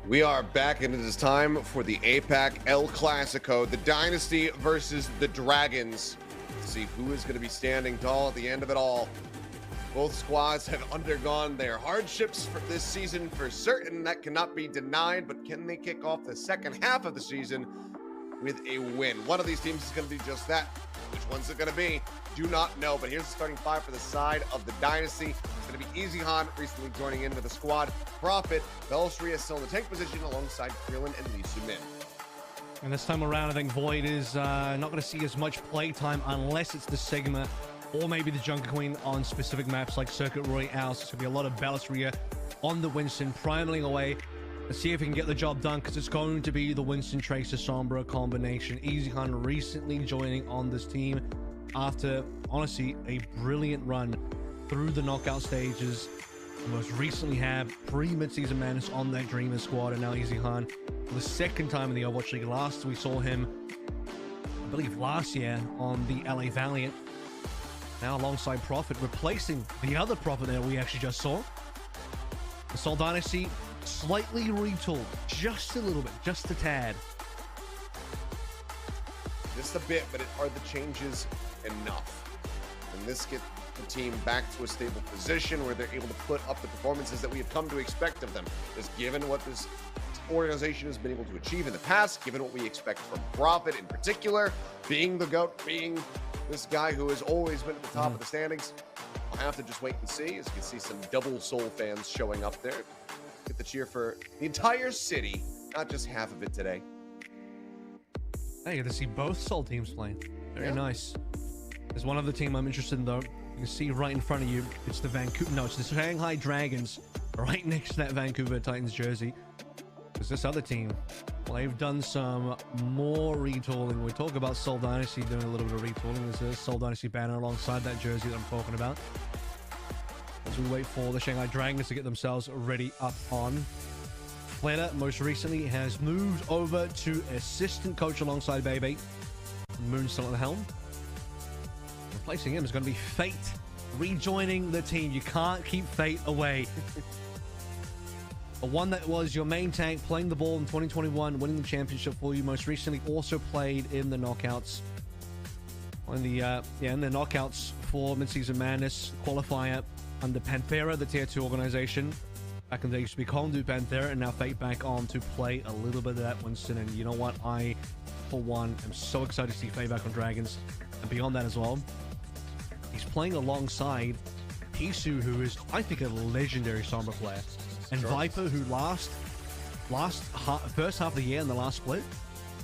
We are back, and it is time for the APAC El Clasico, the Dynasty versus the Dragons. Let's see who is going to be standing tall at the end of it all. Both squads have undergone their hardships for this season for certain. That cannot be denied, but can they kick off the second half of the season with a win? One of these teams is going to do just that. Which one's it going to be? Do not know, but here's the starting five for the side of the Dynasty. It's going to be Eichenwalde recently joining into the squad. Profit, Belstria still in the tank position alongside Krillin and Lee Su-min. And this time around, I think Void is not going to see as much play time unless it's the Sigma or maybe the Junker Queen on specific maps like Circuit Royale. So it's going to be a lot of Belstria on the Winston, primaling away. Let's see if he can get the job done, because it's going to be the Winston Tracer Sombra combination. Eichenwalde recently joining on this team after, honestly, a brilliant run through the knockout stages. Most recently had pre-mid-season madness on that Dreamer squad, and now Eichenwalde for the second time in the Overwatch League. Last we saw him, I believe, last year on the LA Valiant. Now alongside Profit, replacing the other Profit that we actually just saw. The Seoul Dynasty slightly retooled, just a little bit, just a tad. Just a bit, but are the changes enough? Can this get the team back to a stable position where they're able to put up the performances that we have come to expect of them? Just given what this organization has been able to achieve in the past, given what we expect from Profit in particular, being the GOAT, being this guy who has always been at the top of the standings, I'll have to just wait and see. As you can see, some double Soul fans showing up there. Get the cheer for the entire city, not just half of it today. Hey, you get to see both Soul teams playing. Very nice. There's one other team I'm interested in, though. You can see right in front of you, it's the it's the Shanghai Dragons right next to that Vancouver Titans jersey. Because this other team, well, they've done some more retooling. We talk about Seoul Dynasty doing a little bit of retooling. There's a Seoul Dynasty banner alongside that jersey that I'm talking about. As we wait for the Shanghai Dragons to get themselves ready up on. Fleta most recently has moved over to assistant coach alongside Bebe. Moon's still at the helm. Replacing him is going to be Fate, rejoining the team. You can't keep Fate away. The one that was your main tank, playing the ball in 2021, winning the championship for you. Most recently also played in the knockouts. In the knockouts for Mid-Season Madness qualifier under Panthera, the Tier 2 organization. Back in the day, used to be Kondu Panthera, and now Fate back on to play a little bit of that Winston. And you know what? I, for one, am so excited to see Fate back on Dragons. And beyond that as well, he's playing alongside Pisu, who is, I think, a legendary Sombra player. And sure. Viper, who first half of the year in the last split,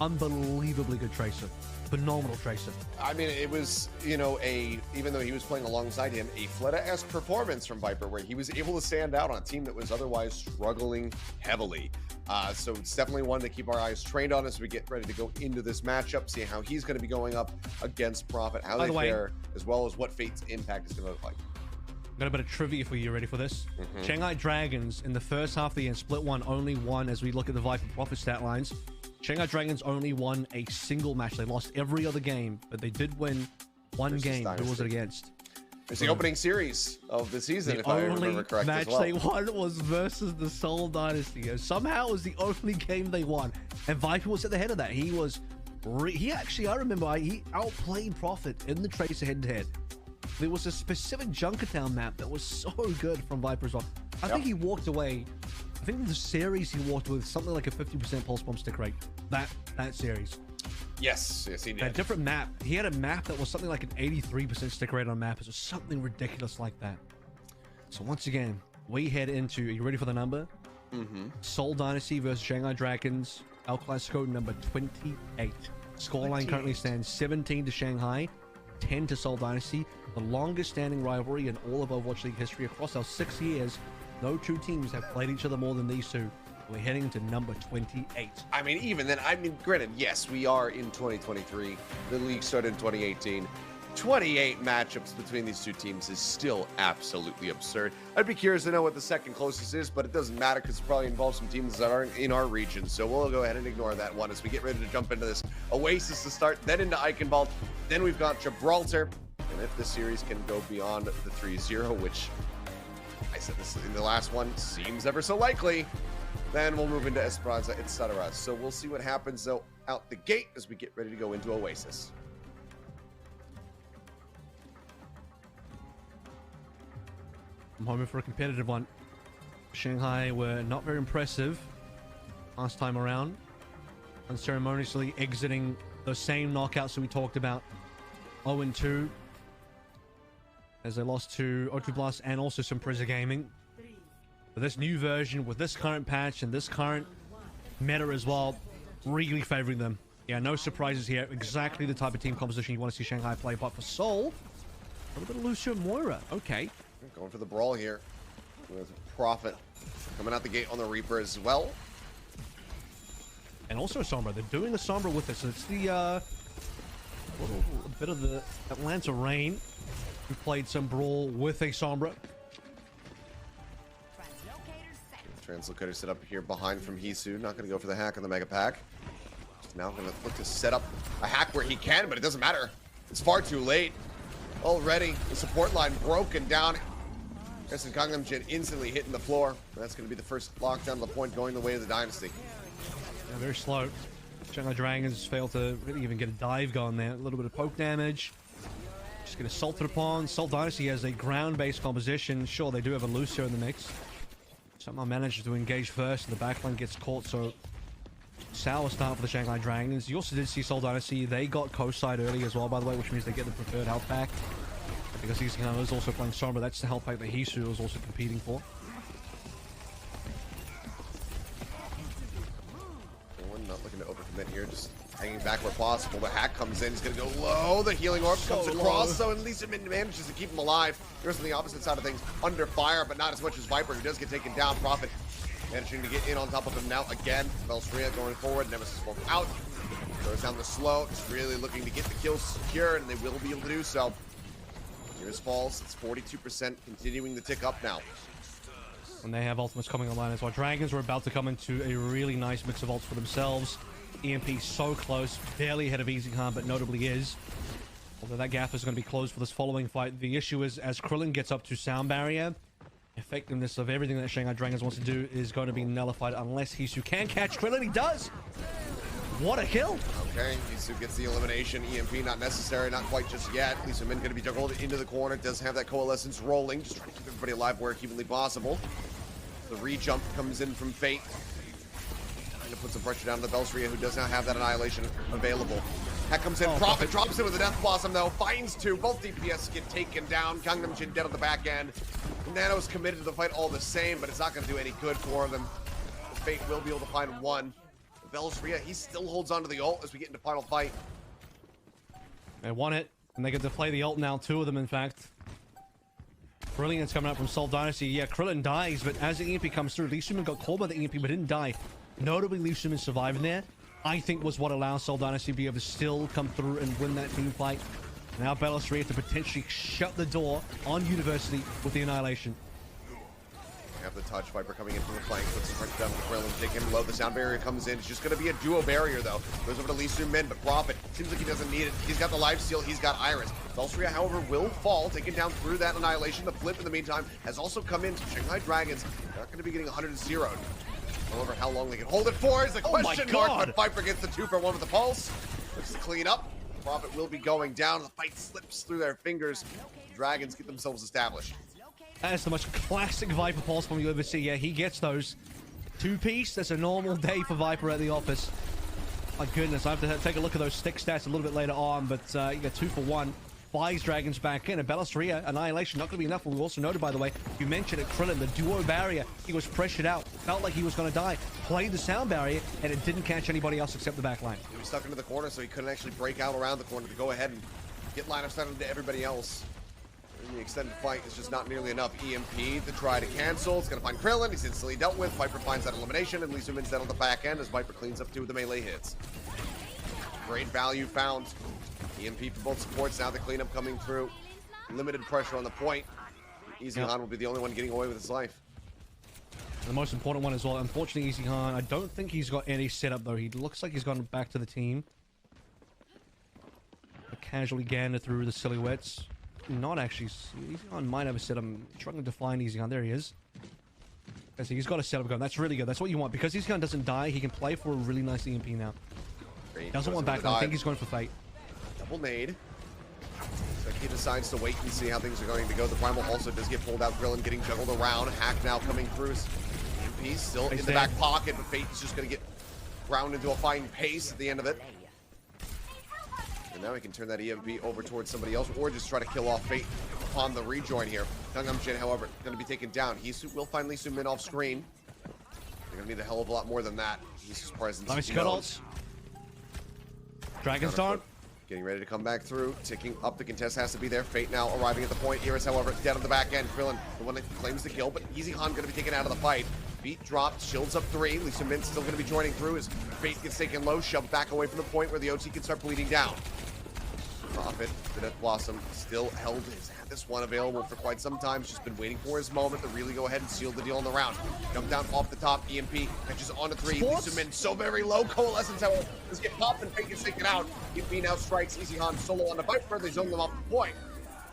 unbelievably good tracer. Phenomenal tracer. I mean, it was, even though he was playing alongside him, a Fleta-esque performance from Viper, where he was able to stand out on a team that was otherwise struggling heavily. So it's definitely one to keep our eyes trained on as we get ready to go into this matchup, see how he's going to be going up against Profit, how they fare, as well as what Fate's impact is going to look like. Got a bit of trivia for you. Ready for this? Shanghai Dragons in the first half of the year, split one, only won. As we look at the Viper Profit stat lines, Shanghai Dragons only won a single match. They lost every other game, but they did win one game. Dynasty. Who was it against? It's the opening series of the season, if I remember correctly. The only match they won was versus the Seoul Dynasty. And somehow it was the only game they won. And Viper was at the head of that. He outplayed Profit in the Tracer head-to-head. There was a specific Junkertown map that was so good from Viper as well. I think he walked away. I think the series he walked with something like a 50% pulse bomb stick rate. That series. Yes, he did. A different map. He had a map that was something like an 83% stick rate on map. It was something ridiculous like that. So once again, we head into, are you ready for the number? Seoul Dynasty versus Shanghai Dragons. El Clasico number 28. Scoreline currently stands 17 to Shanghai, 10 to Seoul Dynasty. The longest standing rivalry in all of Overwatch League history. Across our 6 years, no two teams have played each other more than these two. We're heading to number 28. I mean, even then, granted, yes, we are in 2023. The league started in 2018. 28 matchups between these two teams is still absolutely absurd. I'd be curious to know what the second closest is, but it doesn't matter because it probably involves some teams that aren't in our region. So we'll go ahead and ignore that one as we get ready to jump into this. Oasis to start, then into Eichenwalde. Then we've got Gibraltar. And if this series can go beyond the 3-0, which I said this in the last one, seems ever so likely, Then we'll move into Esperança, etc. So we'll see what happens, though, out the gate as we get ready to go into Oasis. I'm hoping for a competitive one. Shanghai were not very impressive last time around, unceremoniously exiting those same knockouts that we talked about. 0-2 as they lost to O2 Blast and also some Prison Gaming. But this new version with this current patch and this current meta as well, really favoring them. Yeah, no surprises here. Exactly the type of team composition you want to see Shanghai play. But for Seoul, a little bit of Lucio Moira. Okay. Going for the brawl here. With Prophet coming out the gate on the Reaper as well. And also Sombra. They're doing the Sombra with this. It's the a bit of the Atlanta Rain, who played some brawl with a Sombra. Translocator set up here behind from Hisu. Not going to go for the hack on the Mega Pack. Just now going to look to set up a hack where he can, but it doesn't matter. It's far too late. Already, the support line broken down. Justin Gangnam Jin instantly hitting the floor. That's going to be the first lockdown of the point going the way of the Dynasty. Yeah, very slow. Shanghai Dragons failed to really even get a dive going there. A little bit of poke damage. Just get assaulted upon. Seoul Dynasty has a ground-based composition. Sure, they do have a Lucio in the mix. Somehow manages to engage first, and the backline gets caught, so sour start for the Shanghai Dragons. You also did see Seoul Dynasty. They got co-side early as well, by the way, which means they get the preferred health pack. Because Eichenwalde is also playing Sombra. That's the health pack that Hisu is also competing for. Not looking to overcommit here, just hanging back where possible. The hack comes in, he's going to go low. The healing orb comes across, so at least it manages to keep him alive. Here's on the opposite side of things, under fire, but not as much as Viper, who does get taken down. Prophet managing to get in on top of him now again. Belstria going forward, Nemesis form out. Throws down the slow, just really looking to get the kill secure, and they will be able to do so. Here's Falls, it's 42%, continuing to tick up now. And they have ultimates coming online as well. Dragons are about to come into a really nice mix of ults for themselves. EMP so close, barely ahead of Eichenwalde, but notably is. Although that gap is going to be closed for this following fight. The issue is, as Krillin gets up to sound barrier, effectiveness of everything that Shanghai Dragons wants to do is going to be nullified unless Hisu can catch Krillin. He does! What a kill! Okay, Hisu gets the elimination. EMP not necessary, not quite just yet. Lisa Min going to be juggled into the corner. Does have that coalescence rolling, just trying to keep everybody alive where humanly possible. The re-jump comes in from Fate. Trying to put some pressure down to the Belstria, who does not have that annihilation available. Hack comes in, Prophet drops in with the Death Blossom though, finds two. Both DPS get taken down. Gangnam Jin dead on the back end. Nano's committed to the fight all the same, but it's not going to do any good for them. Fate will be able to find one. Belstria, he still holds on to the ult as we get into final fight. They won it, and they get to play the ult now, two of them in fact. Brilliant's coming out from Seoul Dynasty. Yeah, Krillin dies, but as the EMP comes through, Lee Suman got called by the EMP but didn't die. Notably, Lee Suman surviving there, I think was what allows Seoul Dynasty to be able to still come through and win that team fight. Now Belastria to potentially shut the door on University with the annihilation. Have the touch, Viper coming in from the flank, puts some pressure down on the Krillin, take him low. The sound barrier comes in. It's just going to be a duo barrier though. Goes over to Lee Min, but Prophet seems like he doesn't need it. He's got the life steal, he's got Iris. Belstria, however, will fall, taken down through that annihilation. The flip in the meantime has also come in. So Shanghai Dragons not going to be getting 100-0'd. However, how long they can hold it for is the question mark, but Viper gets the 2-for-1 with the pulse. Looks to clean up. Prophet will be going down. The fight slips through their fingers. The Dragons get themselves established. That is the most classic Viper pulse from you ever see. Yeah, he gets those. Two-piece, that's a normal day for Viper at the office. My goodness, I have to take a look at those stick stats a little bit later on, but you got 2-for-1. Buys Dragons back in, and Belastria, annihilation, not going to be enough. We also noted, by the way, you mentioned it, Krillin, the duo barrier. He was pressured out, felt like he was going to die, played the sound barrier, and it didn't catch anybody else except the back line. He was stuck into the corner, so he couldn't actually break out around the corner to go ahead and get line of sight into everybody else. The extended fight is just not nearly enough. EMP to try to cancel. It's going to find Krillin. He's instantly dealt with. Viper finds that elimination, and Lee Sumin's dead on the back end as Viper cleans up 2 of the melee hits. Great value found. EMP for both supports. Now the cleanup coming through. Limited pressure on the point. Eichenwalde will be the only one getting away with his life. The most important one as well. Unfortunately, Eichenwalde, I don't think he's got any setup, though. He looks like he's gone back to the team. Casually gander through the silhouettes. Not actually. Eichenwalde might have a setup. I'm struggling to find Eichenwalde. There he is. So he's got a setup gun. That's really good. That's what you want. Because his gun doesn't die, he can play for a really nice EMP now. Doesn't want back. I think he's going for Fate. Double nade. So he decides to wait and see how things are going to go. The Primal also does get pulled out. Krillin getting juggled around. Hack now coming through. His EMP still in the back pocket, but Fate is just going to get ground into a fine pace at the end of it. And now he can turn that EMP over towards somebody else, or just try to kill off Fate upon the rejoin here. Gangnam-jin, however, going to be taken down. He will finally zoom in off screen. They're going to need a hell of a lot more than that. His presence. Nice cuddles. Dragon's Dart. Getting ready to come back through. Ticking up. The contest has to be there. Fate now arriving at the point. Iris, however, dead on the back end. Krillin, the one that claims the kill, but Easy Han going to be taken out of the fight. Beat dropped. Shields up 3. Lisa Min still going to be joining through as Fate gets taken low. Shoved back away from the point where the OT can start bleeding down. Prophet, the Death Blossom, still held has had this one available for quite some time. He's just been waiting for his moment to really go ahead and seal the deal in the round. Jump down off the top, EMP catches on to 3. Lisa Min so very low. Coalescence, however, does get popped and Fate gets taken out. EMP now strikes Easy Han solo on the Viper. They zone them off the point.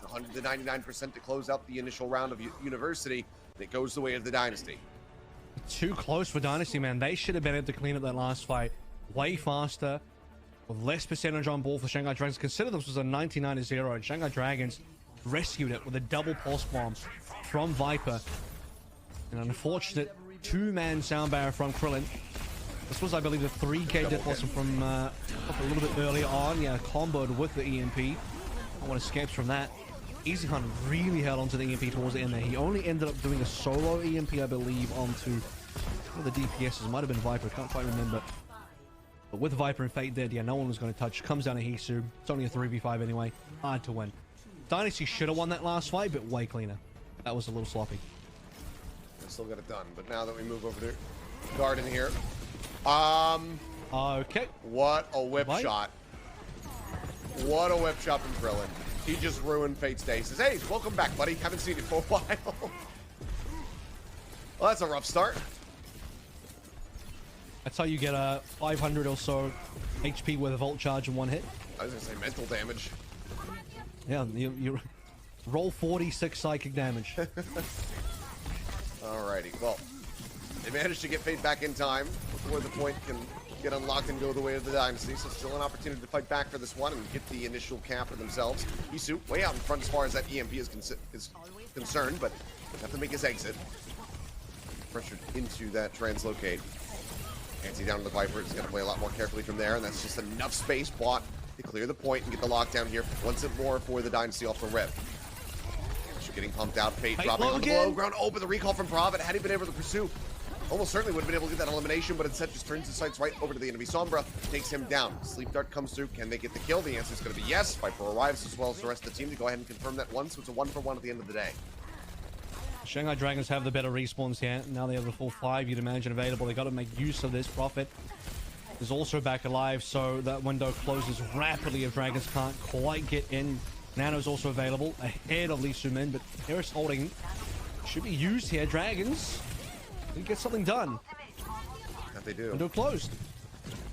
199% to close out the initial round of University. And it goes the way of the Dynasty. Too close for Dynasty, man. They should have been able to clean up that last fight way faster, with less percentage on ball for Shanghai Dragons. Consider this was a 99-0, and Shanghai Dragons rescued it with a double pulse bomb from Viper. An unfortunate 2-man sound barrier from Krillin. This was, I believe, the 3K death blossom from a little bit earlier on. Yeah, comboed with the EMP. No one escapes from that. Easy Han really held onto the EMP towards the end there. He only ended up doing a solo EMP, I believe, onto one of the DPSs. Might have been Viper, can't quite remember. But with Viper and Fate dead, yeah, no one was going to touch. Comes down to Hisu. It's only a 3v5 anyway. Hard to win. Dynasty should have won that last fight, but way cleaner. That was a little sloppy. Still got it done, but now that we move over to Garden here. Okay. What a whip shot. What a whip shot from Krillin. He just ruined Fate's day. He says, hey, welcome back, buddy. Haven't seen you for a while. Well, that's a rough start. That's how you get a 500 or so HP with a Volt Charge in one hit. I was going to say mental damage. Yeah, you roll 46 psychic damage. Alrighty, well, they managed to get Fate back in time before the point can get unlocked and go the way of the Dynasty, so still an opportunity to fight back for this one and get the initial cap for themselves. Isu way out in front as far as that EMP is concerned, but have to make his exit. Pressured into that translocate. Anti down to the Viper. He's going to play a lot more carefully from there, and that's just enough space bought to clear the point and get the lockdown here. Once it more for the Dynasty off the rip. Getting pumped out. Fate dropping on the below ground. Oh, but the recall from Prophet. Had he been able to pursue, almost certainly would have been able to get that elimination, but instead just turns his sights right over to the enemy. Sombra takes him down. Sleep Dart comes through. Can they get the kill? The answer is going to be yes. Viper arrives as well as the rest of the team to go ahead and confirm that one, so it's a 1-for-1 at the end of the day. Shanghai Dragons have the better respawns here. Now they have the full 5, you'd imagine, available. They got to make use of this. Prophet is also back alive, so that window closes rapidly if Dragons can't quite get in. Nano's also available ahead of Lee Sumin, but Harris holding should be used here. Dragons can get something done. That they do. Window closed.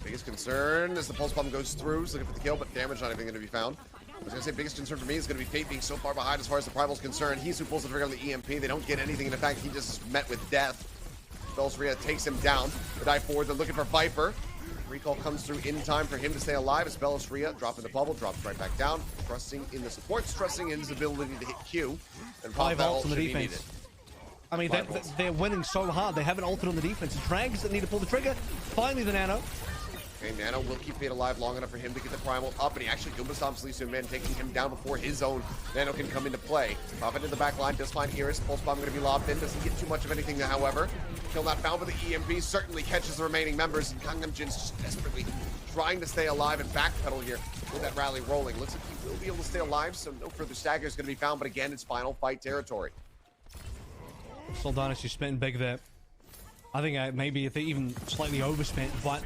Biggest concern as the pulse bomb goes through. He's looking for the kill, but damage not even going to be found. I was going to say biggest concern for me is going to be Fate being so far behind as far as the Primal's concerned. He's who pulls the trigger on the EMP. They don't get anything. In fact, he just is met with death. Belseria takes him down. The dive forward. They're looking for Viper. Recall comes through in time for him to stay alive as Belseria dropping the bubble, drops right back down. Trusting in the supports, trusting in his ability to hit Q. And 5 ults on the defense. I mean, they're winning so hard. They haven't ulted on the defense. Dragons that need to pull the trigger. Finally, the Nano. Okay, Nano will keep Fate alive long enough for him to get the Primal up, and he actually Goomba stomps Lee Sumin, taking him down before his own Nano can come into play. Prophet in the back line, does find Iris. Pulse Bomb going to be lobbed in, doesn't get too much of anything, however. Kill not found, but the EMP certainly catches the remaining members, and Gangnam Jin's just desperately trying to stay alive and backpedal here with that rally rolling. Looks like he will be able to stay alive, so no further stagger is going to be found, but again, it's final fight territory. Seoul Dynasty spending big there. I think maybe if they even slightly overspent, but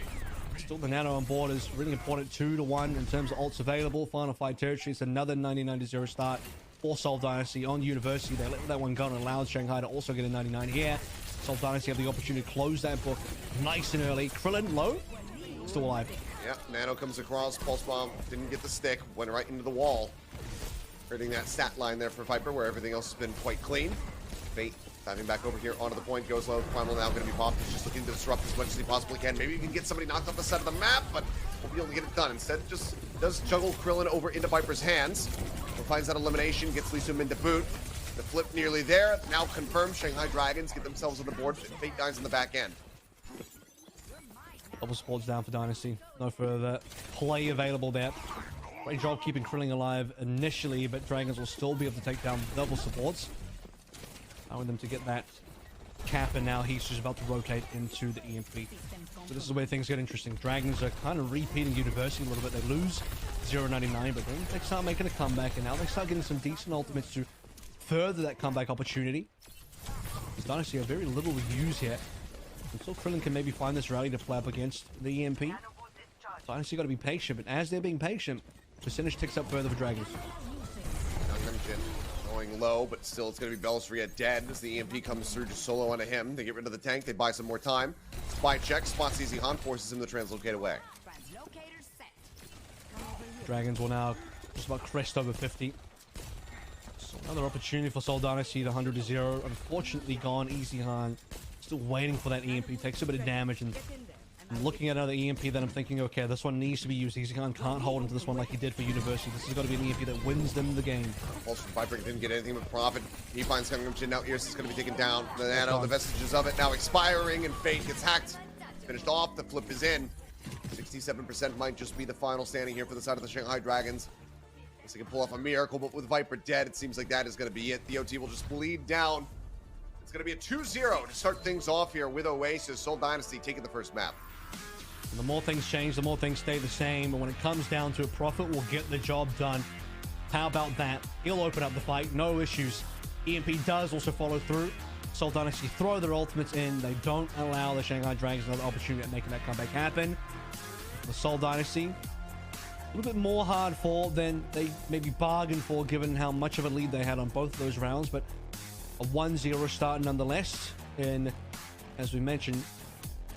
still the Nano on board is really important. 2-1 in terms of ults available. Final fight territory. It's another 99-0 start for Seoul Dynasty on University. They let that one go and allowed Shanghai to also get a 99 here. Seoul Dynasty have the opportunity to close that book nice and early. Krillin low, still alive. Yeah, Nano comes across. Pulse Bomb didn't get the stick, went right into the wall. Hurting that stat line there for Viper, where everything else has been quite clean. Fate diving back over here onto the point, goes low. Primal now going to be popped. He's just looking to disrupt as much as he possibly can. Maybe he can get somebody knocked off the side of the map, but won't be able to get it done. Instead, just does juggle Krillin over into Viper's hands. Finds that elimination, gets Lee Soo-min to boot. The flip nearly there. Now confirmed, Shanghai Dragons get themselves on the board. Fate dies in the back end. Double supports down for Dynasty. No further play available there. Great job keeping Krillin alive initially, but Dragons will still be able to take down double supports. Allowing them to get that cap, and now he's just about to rotate into the EMP. So this is where things get interesting. Dragons are kind of repeating University a little bit. They lose 0.99, but then they start making a comeback, and now they start getting some decent ultimates to further that comeback opportunity. Because Dynasty have very little to use here. Until Krillin can maybe find this rally to play up against the EMP. Dynasty got to be patient, but as they're being patient, percentage ticks up further for Dragons. Going low, but still it's going to be Bellisria dead as the EMP comes through just solo onto him. They get rid of the tank, they buy some more time. Spy check, spots Easy Han, forces him to translocate away. Dragons will now just about crest over 50. So another opportunity for Seoul Dynasty to 100-0. Unfortunately gone. Easy Han still waiting for that EMP. Takes a bit of damage, and I'm looking at another EMP, then I'm thinking, okay, this one needs to be used. Easy Han can't hold into this one like he did for University. This has got to be an EMP that wins them the game. Pulse from Viper didn't get anything but profit. He finds coming from Jin. Now Ears is going to be taken down. The nano, the vestiges of it now expiring, and Fate gets hacked. Finished off. The flip is in. 67% might just be the final standing here for the side of the Shanghai Dragons. Unless they can pull off a miracle, but with Viper dead, it seems like that is going to be it. The OT will just bleed down. It's going to be a 2-0 to start things off here with Oasis. Seoul Dynasty taking the first map. And the more things change, the more things stay the same. And when it comes down to it, Prophet will get the job done. How about that? He'll open up the fight, no issues. EMP does also follow through. Seoul Dynasty throw their ultimates in. They don't allow the Shanghai Dragons another opportunity at making that comeback happen. The Seoul Dynasty, a little bit more hard fought than they maybe bargained for, given how much of a lead they had on both of those rounds, but a 1-0 start nonetheless. And as we mentioned,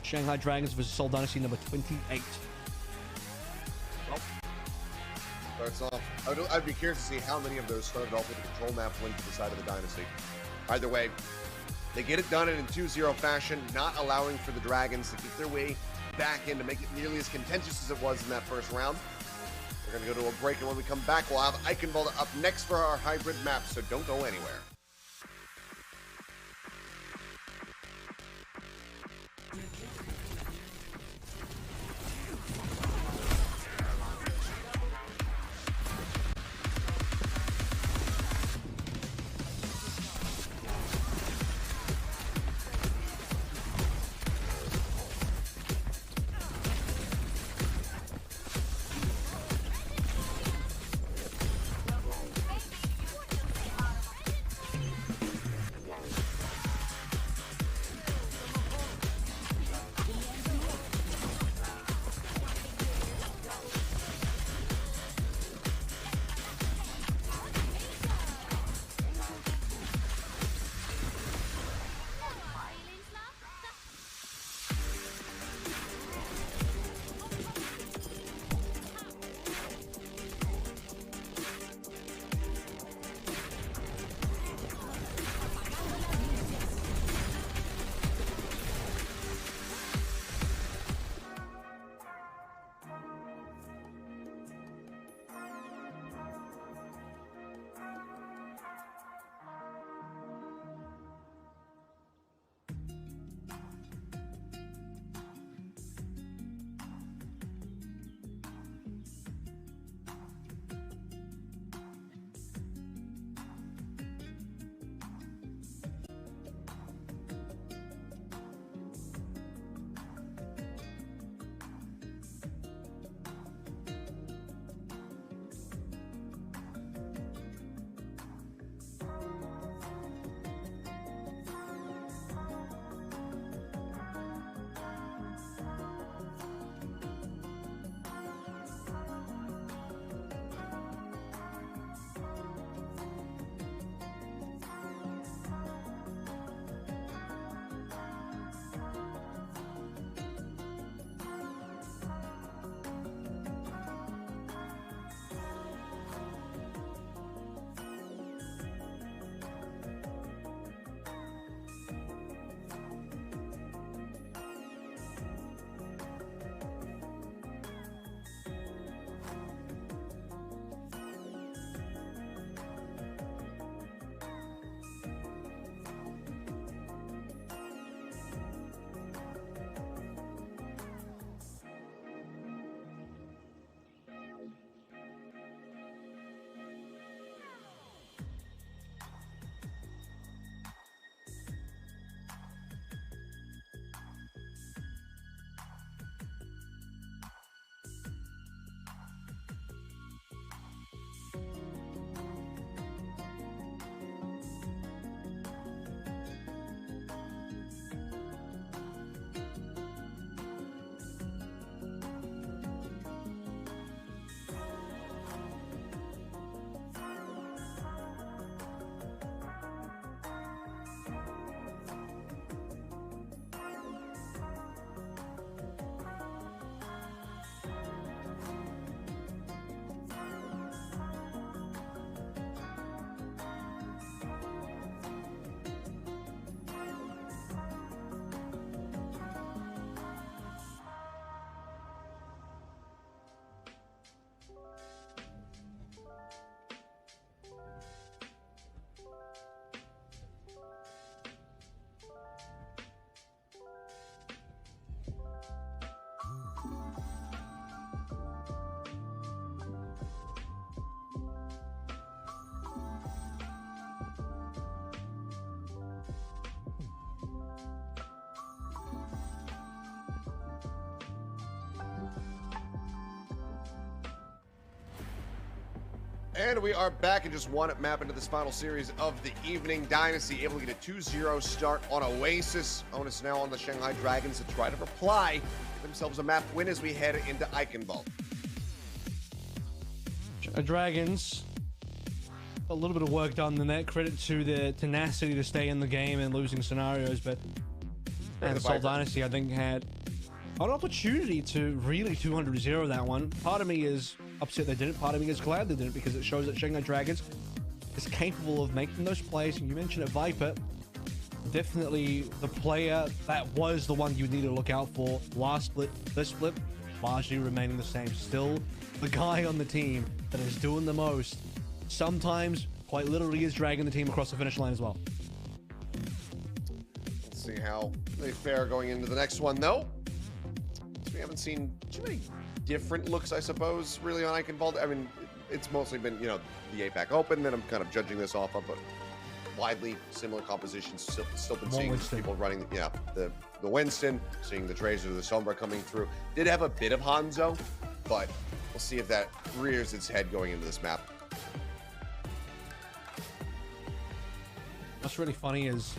Shanghai Dragons versus Seoul Dynasty number 28. Starts off. I'd be curious to see how many of those started off with the control map went to the side of the Dynasty. Either way, they get it done in a 2-0 fashion, not allowing for the Dragons to get their way back in to make it nearly as contentious as it was in that first round. We're going to go to a break, and when we come back, we'll have Eichenwalde up next for our hybrid map, so don't go anywhere. And we are back in just one map into this final series of the evening. Dynasty able to get a 2-0 start on Oasis. Onus now on the Shanghai Dragons to try to reply themselves a map win as we head into Eichenwalde. Dragons, a little bit of work done in that. Credit to the tenacity to stay in the game and losing scenarios, but and Seoul Dynasty, I think, had an opportunity to really 200-0 that one. Part of me is upset they didn't. Part of me is glad they didn't, because it shows that Shanghai Dragons is capable of making those plays. And you mentioned it, Viper, definitely the player that was the one you need to look out for. Last split, this split, largely remaining the same. Still the guy on the team that is doing the most. Sometimes, quite literally, is dragging the team across the finish line as well. Let's see how they fare going into the next one, though. We haven't seen too many different looks, I suppose, really on Eichenwalde. I mean, it's mostly been, you know, the APAC Open that I'm kind of judging this off of, but widely similar compositions. Still been seeing people running, the Winston, seeing the Tracer, the Sombra coming through. Did have a bit of Hanzo, but we'll see if that rears its head going into this map. What's really funny is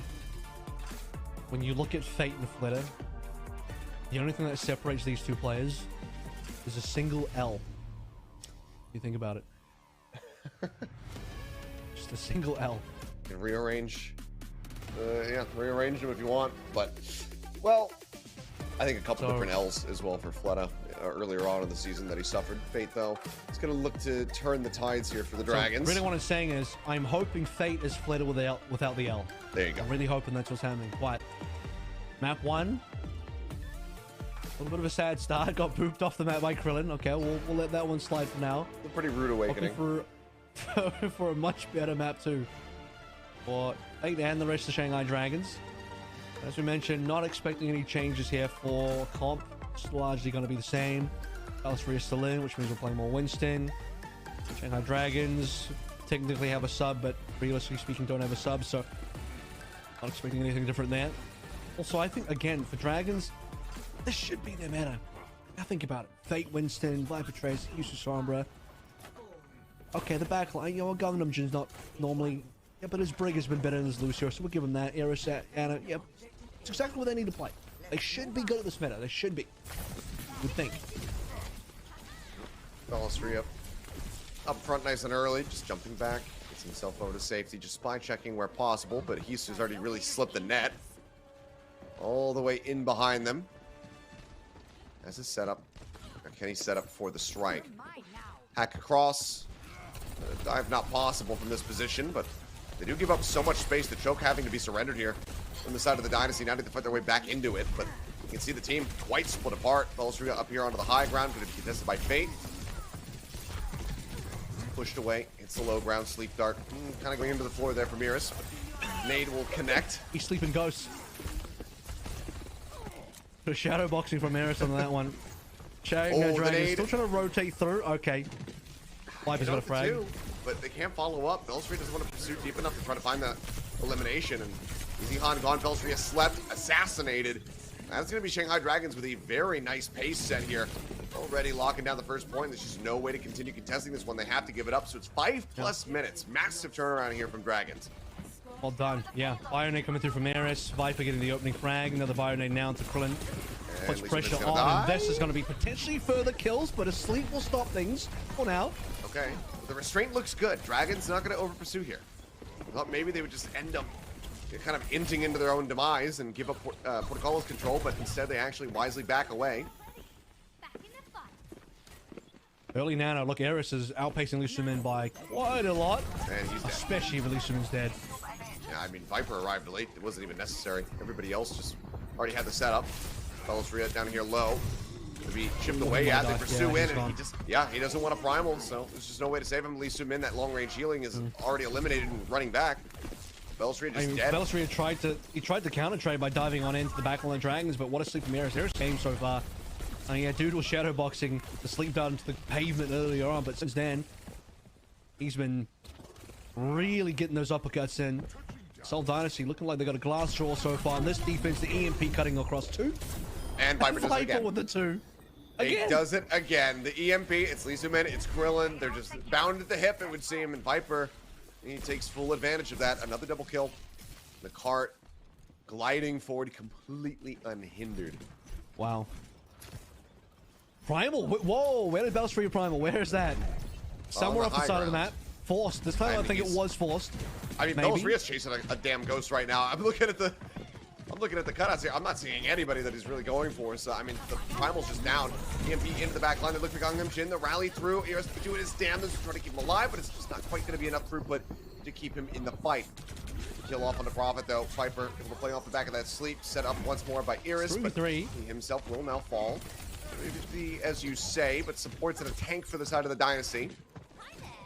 when you look at Fate and Flitter, the only thing that separates these two players is a single L. You think about it. Just a single L. You can rearrange. Rearrange them if you want. But, well, I think a couple different L's as well for Fleta earlier on in the season that he suffered. Fate, though, is going to look to turn the tides here for the Dragons. Really what I'm saying is, I'm hoping Fate is Fleta without the L. There you go. I'm really hoping that's what's happening. But map 1. A little bit of a sad start. Got pooped off the map by Krillin. Okay, we'll let that one slide for now. A pretty rude awakening. For a much better map 2 for Fate and the rest of the Shanghai Dragons. As we mentioned, not expecting any changes here for comp. It's largely going to be the same. Valkyrie is still in, which means we're playing more Winston. Shanghai Dragons technically have a sub, but realistically speaking, don't have a sub, so not expecting anything different there. Also, I think, again, for Dragons, this should be their meta. Now think about it. Fate, Winston, Viper Trace, Yusuf Sombra. Okay, the backline, you know, Gundam Jin's not normally... Yeah, but his Brig has been better than his Lucio, so we'll give him that. Eris, Anna, yep. It's exactly what they need to play. They should be good at this meta. They should be. Would think. Valkyrie up front nice and early, just jumping back. Gets himself over to safety, just spy checking where possible, but Hisu's already really slipped the net. All the way in behind them. As his setup. Can he set up for the strike? Hack across. Dive not possible from this position, but they do give up so much space. The choke having to be surrendered here on the side of the Dynasty. Now they have to fight their way back into it, but you can see the team quite split apart. Valkyrie up here onto the high ground, going to be contested by Fate. Pushed away. It's the low ground. Sleep Dart. Kind of going into the floor there from Iris. Nade will connect. He's sleeping ghosts. The shadow boxing from Eris on that one. Dragon still trying to rotate through. Okay. Viper's got a frag. But they can't follow up. Valkyrie doesn't want to pursue deep enough to try to find the elimination. And Easy Han gone. Valkyrie has slept. Assassinated. That's going to be Shanghai Dragons with a very nice pace set here. Already locking down the first point. There's just no way to continue contesting this one. They have to give it up. So it's 5+ minutes. Massive turnaround here from Dragons. Well done. Yeah. Bionade coming through from Eris. Viper getting the opening frag. Another Bionade now to Krillin. Puts pressure on. And this is going to be potentially further kills, but a sleep will stop things for now. Okay. The restraint looks good. Dragons not going to over pursue here. I thought maybe they would just end up kind of inching into their own demise and give up Portocolo's control, but instead they actually wisely back away. Early Nano, look, Eris is outpacing Lucimin by quite a lot. And he's dead. Especially if Lucimin's dead. Yeah, I mean, Viper arrived late. It wasn't even necessary. Everybody else just already had the setup. Valkyrie down here low. To be chipped away at. They pursue in, and he doesn't want a primal, so there's just no way to save him. Lee Sumin, that long range healing is already eliminated and running back. Valkyrie just dead. Valkyrie tried to counter trade by diving on into the back line of Dragons, but what a sleep from Eris. Eris came so far. Yeah, dude was shadow boxing the sleep down to the pavement earlier on, but since then, he's been really getting those uppercuts in. Seoul Dynasty looking like they got a glass jaw so far. And this defense, the EMP cutting across 2. And Viper does it again. with the 2. Again. It does it again. The EMP, it's Lisumin, it's Krillin. They're just bound at the hip, it would seem. And Viper, he takes full advantage of that. Another double kill. The cart gliding forward completely unhindered. Wow. Primal. Whoa, where did Belstria Primal? Where is that? Somewhere off the side of the map. Forced. This time I think it was forced. I mean, Belstria's chasing a damn ghost right now. I'm looking at the cutouts here. I'm not seeing anybody that he's really going for. So, I mean, the Primal's just down. EMP into the back line. They look for Gangnam Jin. The rally through. Eris doing his damage, trying to keep him alive, but it's just not quite going to be enough throughput to keep him in the fight. Kill off on the Prophet, though. Viper able to play off the back of that sleep. Set up once more by Eris, but he himself will now fall. As you say, but supports in a tank for the side of the Dynasty.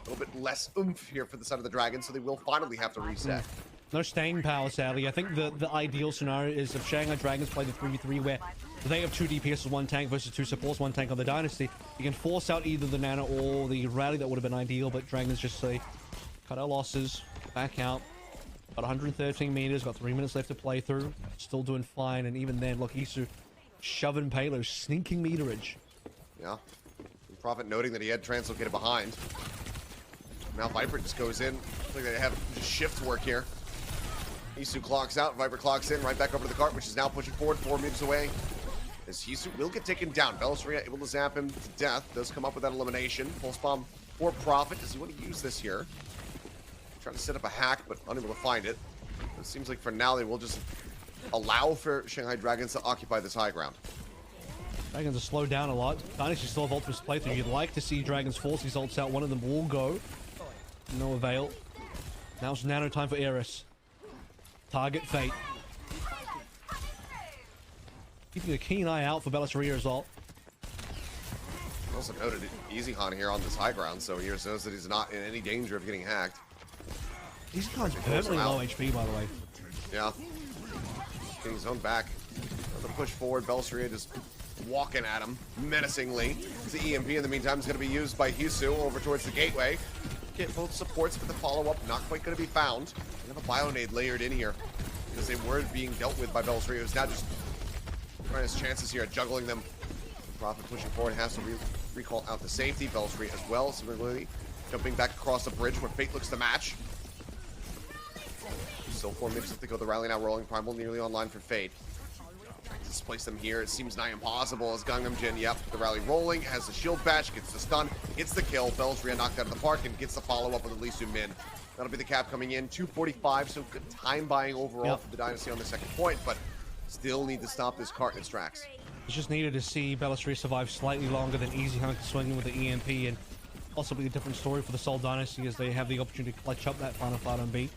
A little bit less oomph here for the side of the Dragons, so they will finally have to reset. No staying power, sadly. I think the ideal scenario is if Shanghai Dragons play the 3v3 where they have 2 DPS, 1 tank versus 2 supports, 1 tank on the Dynasty. You can force out either the Nano or the Rally. That would have been ideal, but Dragons just say, cut our losses, back out. Got 113 meters, got 3 minutes left to play through. Still doing fine, and even then, look, Isu shoving payload, sneaking meterage. Yeah. Prophet noting that he had translocated behind. Now Viper just goes in. Looks like they have just shift work here. Hisu clocks out, Viper clocks in, right back over to the cart, which is now pushing forward 4 meters away. As Hisu will get taken down. Belstria able to zap him to death. Does come up with that elimination. Pulse bomb for Prophet. Does he want to use this here? Trying to set up a hack, but unable to find it. It seems like for now they will just allow for Shanghai Dragons to occupy this high ground. Dragons are slowed down a lot. Dynasty still have ultimates playthrough. You'd like to see Dragons force these ults out. One of them will go. No avail. Now it's nano time for Eris. Target Fate. Keeping a keen eye out for Belastria as well. Also noted Eichenwalde here on this high ground, so Eris knows that he's not in any danger of getting hacked. Eichenwalde's permanently low HP, by the way. Yeah. Getting his own back. Another push forward. Belstria just walking at him menacingly. The EMP in the meantime is going to be used by Hisu over towards the gateway. Get both supports, but the follow-up not quite going to be found. We have a Bionade layered in here because they were being dealt with by Belstria, who's now just trying his chances here at juggling them. Prophet pushing forward, has to recall out the safety. Belstria as well, similarly jumping back across the bridge where Fate looks to match. Still 4 minutes left to go. The rally now rolling. Primal nearly online for Fate. Trying to displace them here. It seems nigh impossible as Gangnam Jin, yep, the rally rolling, has the shield bash, gets the stun, gets the kill. Belstria knocked out of the park and gets the follow-up with Lee Min. That'll be the cap coming in. 2:45, so good time buying overall for the Dynasty on the second point, but still need to stop this cart in its tracks. It's just needed to see Belastria survive slightly longer than Eichenwalde swinging with the EMP, and possibly a different story for the Seoul Dynasty as they have the opportunity to clutch up that final fight on B.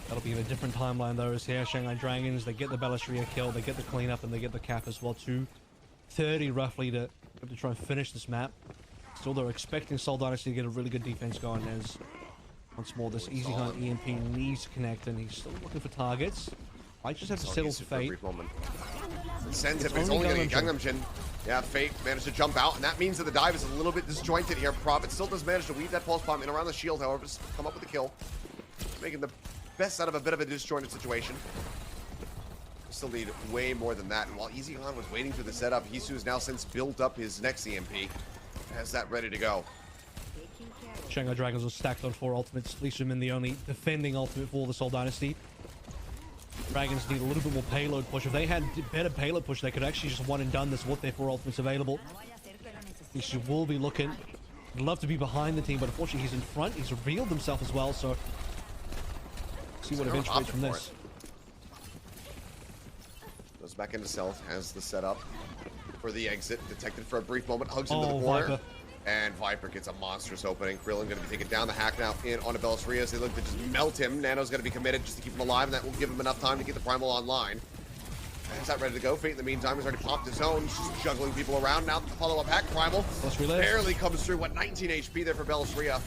That'll be in a different timeline though, as here Shanghai Dragons, they get the Belastria kill, they get the cleanup, and they get the cap as well. 2:30 roughly to try and finish this map. Still, they're expecting Seoul Dynasty to get a really good defense going as once more this Eichenwalde EMP needs to connect, and he's still looking for targets. Might just have to settle for Fate. It sends it, but it's only going to get Gangnam Jin. Yeah, Fate managed to jump out, and that means that the dive is a little bit disjointed here. Prophet still does manage to weave that pulse bomb in around the shield, however, just come up with the kill. Making the best out of a bit of a disjointed situation. Still need way more than that. And while Eichenwalde was waiting for the setup, Hisu has now since built up his next EMP. Has that ready to go. Shanghai Dragons are stacked on 4 ultimates. Lisumin the only defending ultimate for the Seoul Dynasty. Dragons need a little bit more payload push. If they had better payload push, they could actually just one and done this with their 4 ultimates available. Hisu will be looking. I'd love to be behind the team, but unfortunately he's in front. He's revealed himself as well, so see what eventuates from this. Goes back into stealth, has the setup for the exit. Detected for a brief moment, hugs into the corner. Viper. And Viper gets a monstrous opening. Krillin going to be taken down. The hack now in on Belastria as they look to just melt him. Nano's going to be committed just to keep him alive, and that will give him enough time to get the Primal online. Is that ready to go? Fate in the meantime has already popped his own, just juggling people around. Now the follow-up hack. Primal barely comes through. What, 19 HP there for Belastria.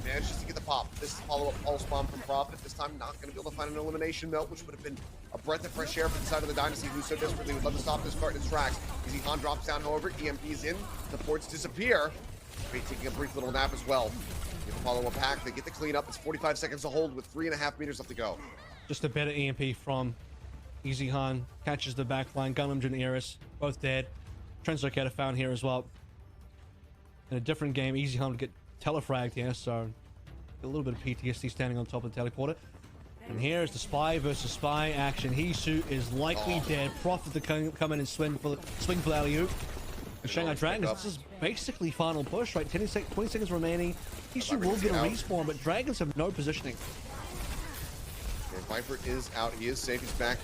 Manages to get the pop. This follow-up pulse bomb from Prophet. This time not going to be able to find an elimination though, which would have been a breath of fresh air for the side of the Dynasty, who so desperately would love to stop this cart in its tracks. Eichenwalde drops down, however, EMP's in, the ports disappear. Fate taking a brief little nap as well. Get the follow-up hack, they get the cleanup. It's 45 seconds to hold with 3.5 meters left to go. Just a better EMP from Eichenwalde. Catches the back line. Gangnam Jin, Eris, both dead. Translocator found here as well. In a different game, Eichenwalde would get telefragged here, so a little bit of PTSD standing on top of the teleporter. And here's the spy versus spy action. Hisu is likely dead. Prophet to come in and swing for the alley-oop. The Shanghai Dragons, this is basically final push, right? 20 seconds remaining. Hisu will get a respawn, but Dragons have no positioning. And Viper is out. He is safe. He's back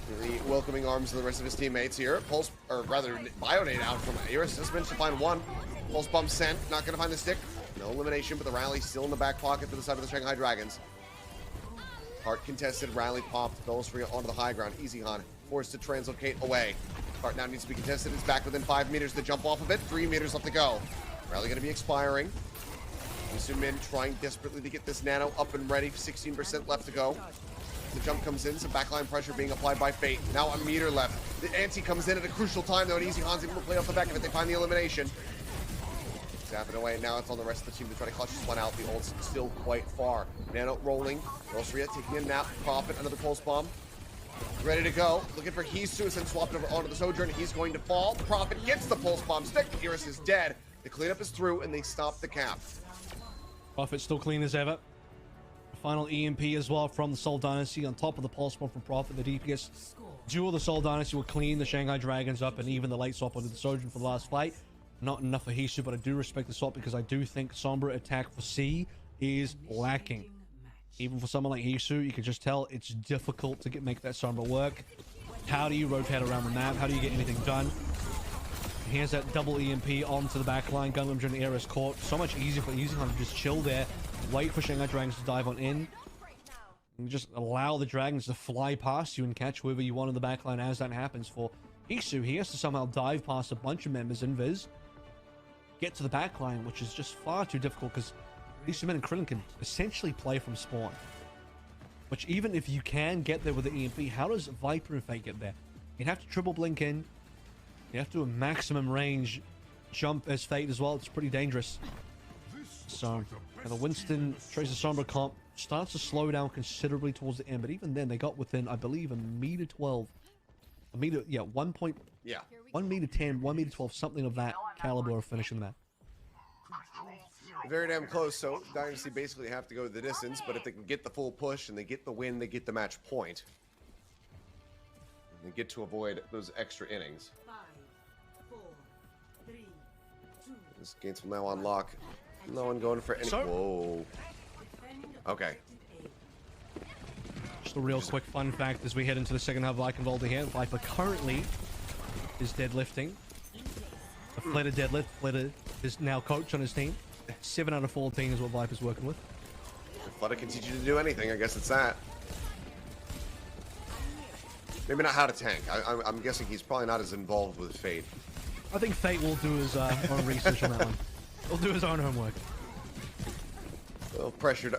in the welcoming arms of the rest of his teammates here. Pulse, or rather, Bionade out from Iris. Just managed to find one. Pulse bomb sent. Not going to find the stick. No elimination, but the rally still in the back pocket to the side of the Shanghai Dragons. Hart contested. Rally popped. Bellisfria onto the high ground. Eichenwalde forced to translocate away. Hart now needs to be contested. It's back within 5 meters to jump off of it. 3 meters left to go. Rally going to be expiring. Min trying desperately to get this nano up and ready. 16% left to go. The jump comes in. Some backline pressure being applied by Fate. Now a meter left. The anti comes in at a crucial time though, and Eichenwalde's able to play off the back of it. They find the elimination. Zap it away. Now it's on the rest of the team to try to clutch this one out. The ult's still quite far. Nano rolling. Bellisfria taking a nap. Prophet, another pulse bomb. Ready to go. Looking for Hisu, and then swapped over onto the Sojourn. He's going to fall. Prophet gets the pulse bomb stick. Iris is dead. The cleanup is through, and they stop the cap. Prophet still clean as ever. Final EMP as well from the Seoul Dynasty on top of the pulse bomb from Prophet. The DPS duel of the Seoul Dynasty will clean the Shanghai Dragons up, and even the late swap onto the Sojourn for the last fight. Not enough for Hisu, but I do respect the swap because I do think Sombra attack for C is lacking. Even for someone like Hisu, you can just tell it's difficult to make that Sombra work. How do you rotate around the map? How do you get anything done? Here's that double EMP onto the back line. Gunlam during the air is caught. So much easier for Eichenwalde to just chill there, wait for Shanghai Dragons to dive on in, and just allow the Dragons to fly past you and catch whoever you want in the back line as that happens. For Hisu, he has to somehow dive past a bunch of members in Viz, get to the back line, which is just far too difficult because Hisu and Krillin can essentially play from spawn. Which even if you can get there with the EMP, how does Viper and Fate get there? You'd have to triple blink in. You have to do a maximum range jump as Fate as well. It's pretty dangerous. So, the Winston Tracer Sombra comp starts to slow down considerably towards the end, but even then they got within, I believe, a meter 12. A meter, yeah, 1 meter 10, 1 meter 12, something of that caliber of finishing that. Very damn close, so Dynasty basically have to go the distance, but if they can get the full push and they get the win, they get the match point. And they get to avoid those extra innings. 5, 4, 3, 2. This gates will now unlock. No one going for any. Whoa. Okay. Just a real quick fun fact as we head into the second half of Eichenwalde here. Viper currently is deadlifting. A Flitter deadlift. Flitter is now coach on his team. 7 out of 14 is what Viper's working with. If Flutter can teach you to do anything, I guess it's that. Maybe not how to tank. I'm guessing he's probably not as involved with Fate. I think Fate will do his own research on that one. He'll do his own homework. Well, pressured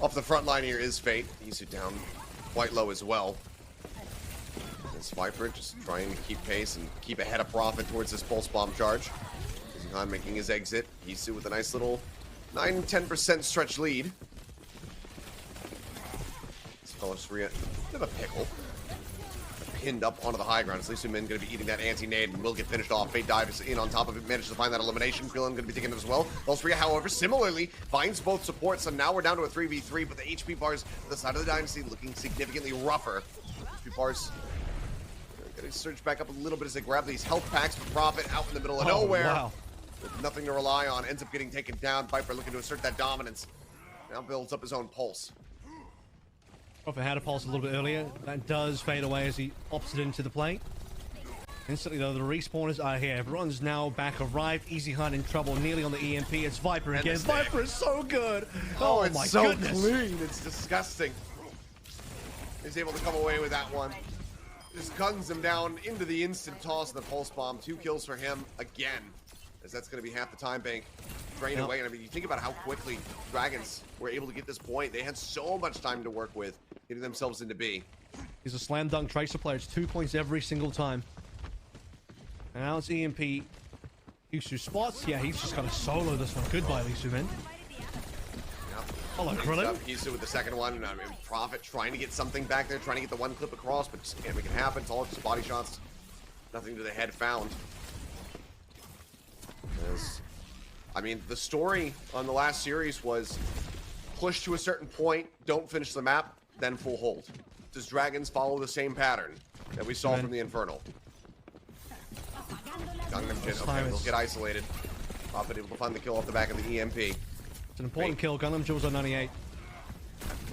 off the front line here is Fate. He's down quite low as well. This Viper just trying to keep pace and keep ahead of Prophet towards this pulse bomb charge. Zihan making his exit. Hisu with a nice little 9-10% stretch lead. This fellow's bit of a pickle. Pinned up onto the high ground. It's Lisu Min going to be eating that anti-nade and will get finished off. Fate dives in on top of it, manages to find that elimination. Krillin going to be taking it as well. Bellisfria, however, similarly finds both supports, so now we're down to a 3v3, but the HP bars to the side of the Dynasty looking significantly rougher. HP bars going to surge back up a little bit as they grab these health packs for Prophet out in the middle of nowhere. Wow. With nothing to rely on, ends up getting taken down. Viper looking to assert that dominance. Now builds up his own pulse. Prophet had a pulse a little bit earlier. That does fade away as he opts it into the play. Instantly, though, the respawners are here. Everyone's now back arrived. Eichenwalde in trouble, nearly on the EMP. It's Viper again. Viper is so good. Oh it's my so goodness. Clean. It's disgusting. He's able to come away with that one. Just guns him down into the instant toss of the pulse bomb. 2 kills for him again, as that's going to be half the time bank drained away. And I mean, you think about how quickly Dragons were able to get this point. They had so much time to work with, getting themselves into B. He's a slam dunk Tracer player. It's 2 points every single time. And now it's EMP. Hisu spots. Yeah, he's just going to solo this one. Goodbye, Lisu, man. Hello, Krillin. Hisu with the second one. I mean, Prophet trying to get something back there, trying to get the one clip across, but just can't make it happen. It's all just body shots. Nothing to the head found. I mean, the story on the last series was push to a certain point, don't finish the map, then full hold. Does Dragons follow the same pattern that we saw from the Infernal? Gangnam Jin, okay, he'll get isolated. But able to find the kill off the back of the EMP. It's an important kill. Gangnam Jin was on 98.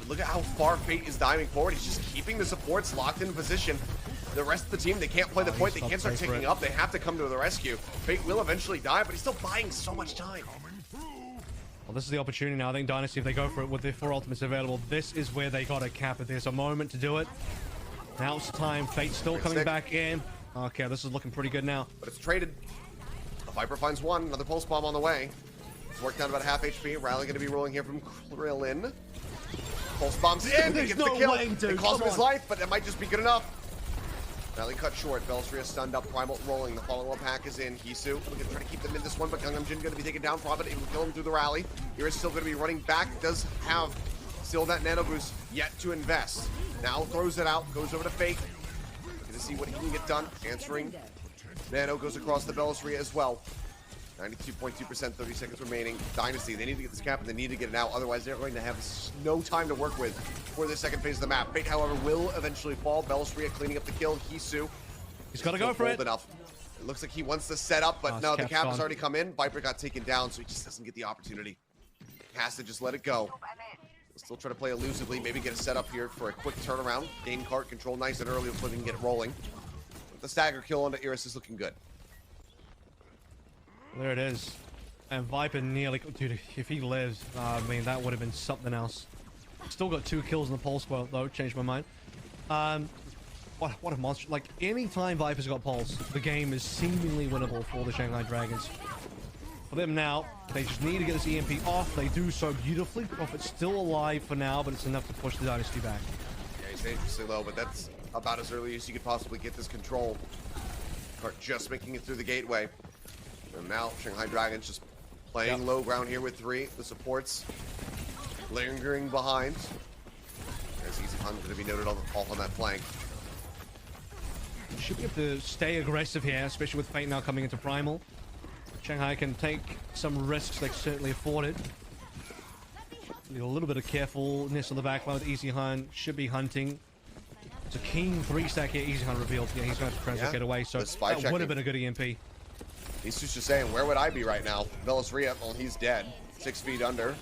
Look at how far Fate is diving forward. He's just keeping the supports locked in position. The rest of the team, they can't play the point. They can't start taking up. They have to come to the rescue. Fate will eventually die, but he's still buying so much time. Well, this is the opportunity now. I think Dynasty, if they go for it with their 4 ultimates available, this is where they got to cap it. There's a moment to do it. Now's the time. Fate's still coming back in. Okay, this is looking pretty good now. But it's traded. A Viper finds one. Another pulse bomb on the way. It's worked down about half HP. Rally going to be rolling here from Krillin. Pulse bombs in. He gets the kill. It cost him his life, but that might just be good enough. Rally cut short. Belstria stunned up. Primal rolling. The follow-up hack is in. Hisu looking to try to keep them in this one, but Gangnam Jin going to be taken down. Prophet able to kill him through the rally. Ira's still going to be running back. Does have still that nano boost yet to invest. Now throws it out. Goes over to Fate. Looking to see what he can get done. Answering. Nano goes across the Belstria as well. 92.2%, 30 seconds remaining. Dynasty, they need to get this cap and they need to get it out. Otherwise, they're going to have no time to work with for the second phase of the map. Fate, however, will eventually fall. Belstria cleaning up the kill. Hisu. He's got to go for it. Enough. It looks like he wants to set up, but no, the cap has already come in. Viper got taken down, so he just doesn't get the opportunity. Has to just let it go. Still try to play elusively. Maybe get a setup here for a quick turnaround. Gain cart control nice and early before they can get it rolling. But the stagger kill onto Iris is looking good. There it is. And Viper nearly... Dude, if he lives, I mean, that would have been something else. Still got 2 kills in the pulse squad, though. Changed my mind. What a monster. Like, any time Viper's got pulse, the game is seemingly winnable for the Shanghai Dragons. For them now, they just need to get this EMP off. They do so beautifully. Prophet's still alive for now, but it's enough to push the Dynasty back. Yeah, he's dangerously low, but that's about as early as you could possibly get this control. Cart just making it through the gateway. And now Shanghai Dragons just playing low ground here with 3. The supports lingering behind. There's Easy Hunt going to be noted off on that flank. Should be able to stay aggressive here, especially with Fate now coming into Primal. Shanghai can take some risks they certainly afforded. Need a little bit of carefulness on the back line with Easy Hunt. Should be hunting. It's a keen 3-stack here. Easy Hunt revealed. Yeah, he's going to have to translocate away, so that would have been a good EMP. He's just saying, where would I be right now? Belstria, well, he's dead. 6 feet under.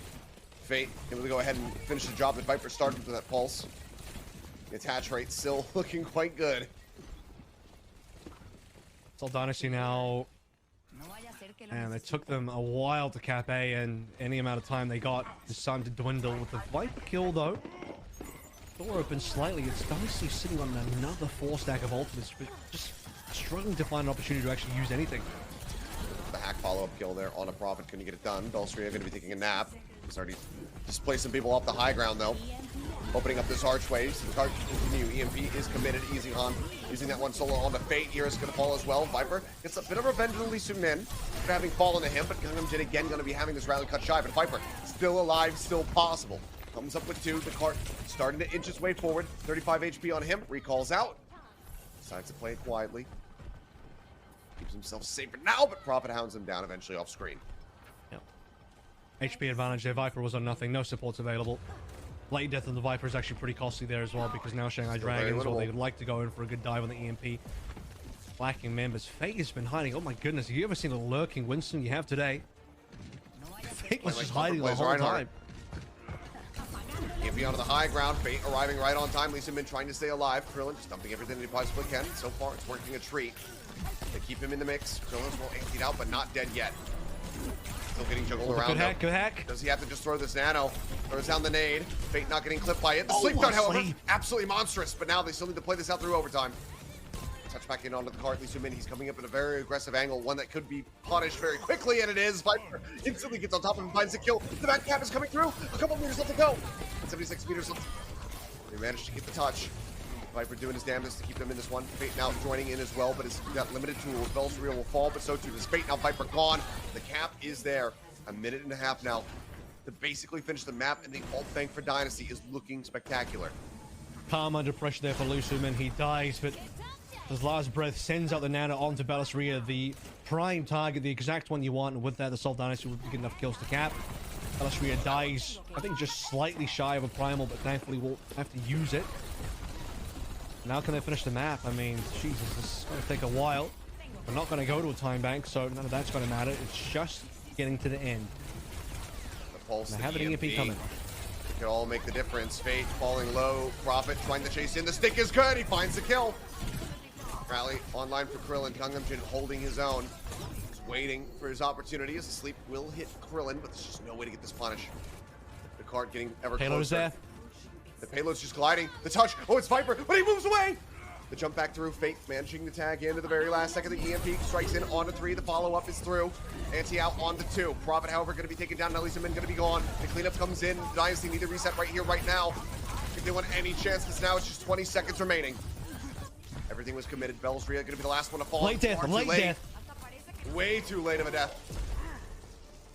Fate able to go ahead and finish the job that Viper started with that pulse. The attach rate still looking quite good. Seoul Dynasty now. And it took them a while to cap A, and any amount of time they got is starting to dwindle. With the Viper kill, though, door open slightly. It's Dynasty sitting on another 4-stack of ultimates, but just struggling to find an opportunity to actually use anything. The hack follow-up kill there on a Prophet. Couldn't get it done. Belstria going to be taking a nap. He's already displacing people off the high ground, though. Opening up this archway. So the card can continue. EMP is committed. Easy Han using that one solo on the Fate. Iris going to fall as well. Viper gets a bit of revenge on Lee Sung-min for having fallen to him, but Gangnam Jin again going to be having this rally cut shy. But Viper still alive, still possible. Comes up with 2. The cart starting to inch its way forward. 35 HP on him. Recalls out. Decides to play it quietly. Keeps himself safer now, but Prophet hounds him down eventually off screen. Yep. HP advantage there. Viper was on nothing. No supports available. Late death of the Viper is actually pretty costly there as well, because now Shanghai Dragons, well, they would like to go in for a good dive on the EMP. Lacking members. Fate has been hiding. Oh my goodness. Have you ever seen a lurking Winston you have today? Fate was just hiding the whole time. EMP onto the high ground. Fate arriving right on time. Lee Sung-min trying to stay alive. Krillin just dumping everything that he possibly can. So far, it's working a treat. They keep him in the mix. Krillin's well emptied out, but not dead yet. Still getting juggled around. Good hack. Does he have to just throw this nano? Throws down the nade. Fate not getting clipped by it. The sleep dart, however, absolutely monstrous. But now they still need to play this out through overtime. Touch back in onto the cart. Lee Sung-min, he's coming up at a very aggressive angle. One that could be punished very quickly, and it is. Viper instantly gets on top of him, finds the kill. The back cap is coming through. A couple meters left to go. 76 meters left. They managed to get the touch. Viper doing his damnedest to keep them in this one. Fate now joining in as well, but has got limited tools. Belstria will fall, but so too does Fate. Now Viper gone. The cap is there. A minute and a half now to basically finish the map, and the ult bank for Dynasty is looking spectacular. Calm under pressure there for Lee Sung-min. He dies, but His last breath sends out the nano onto Bellisria, the prime target, the exact one you want, and with that, the Seoul Dynasty will get enough kills to cap. Bellisria dies, I think, just slightly shy of a primal, but thankfully will have to use it. Now can they finish the map? I mean, Jesus, this is going to take a while. We're not going to go to a time bank, so none of that's going to matter. It's just getting to the end. The pulse, They the have an EMP coming. Could all make the difference. Fate falling low. Prophet trying to chase in. The stick is good. He finds the kill. Rally online for Krillin. Gungam holding his own. He's waiting for his opportunity as the sleep will hit Krillin, but there's just no way to get this punish. The card getting ever Payload's closer. there. The payload's just gliding. The touch. Oh, it's Viper, but he moves away. The jump back through. Fate managing to tag into the very last second. The EMP strikes in onto 3. The follow-up is through. Anti out onto 2. Prophet, however, going to be taken down. Nelly's going to be gone. The cleanup comes in. Dynasty need to reset right here, right now. If they want any chance, because now it's just 20 seconds remaining. Everything was committed. Bellisria going to be the last one to fall. Late death, late death. Way too late of a death.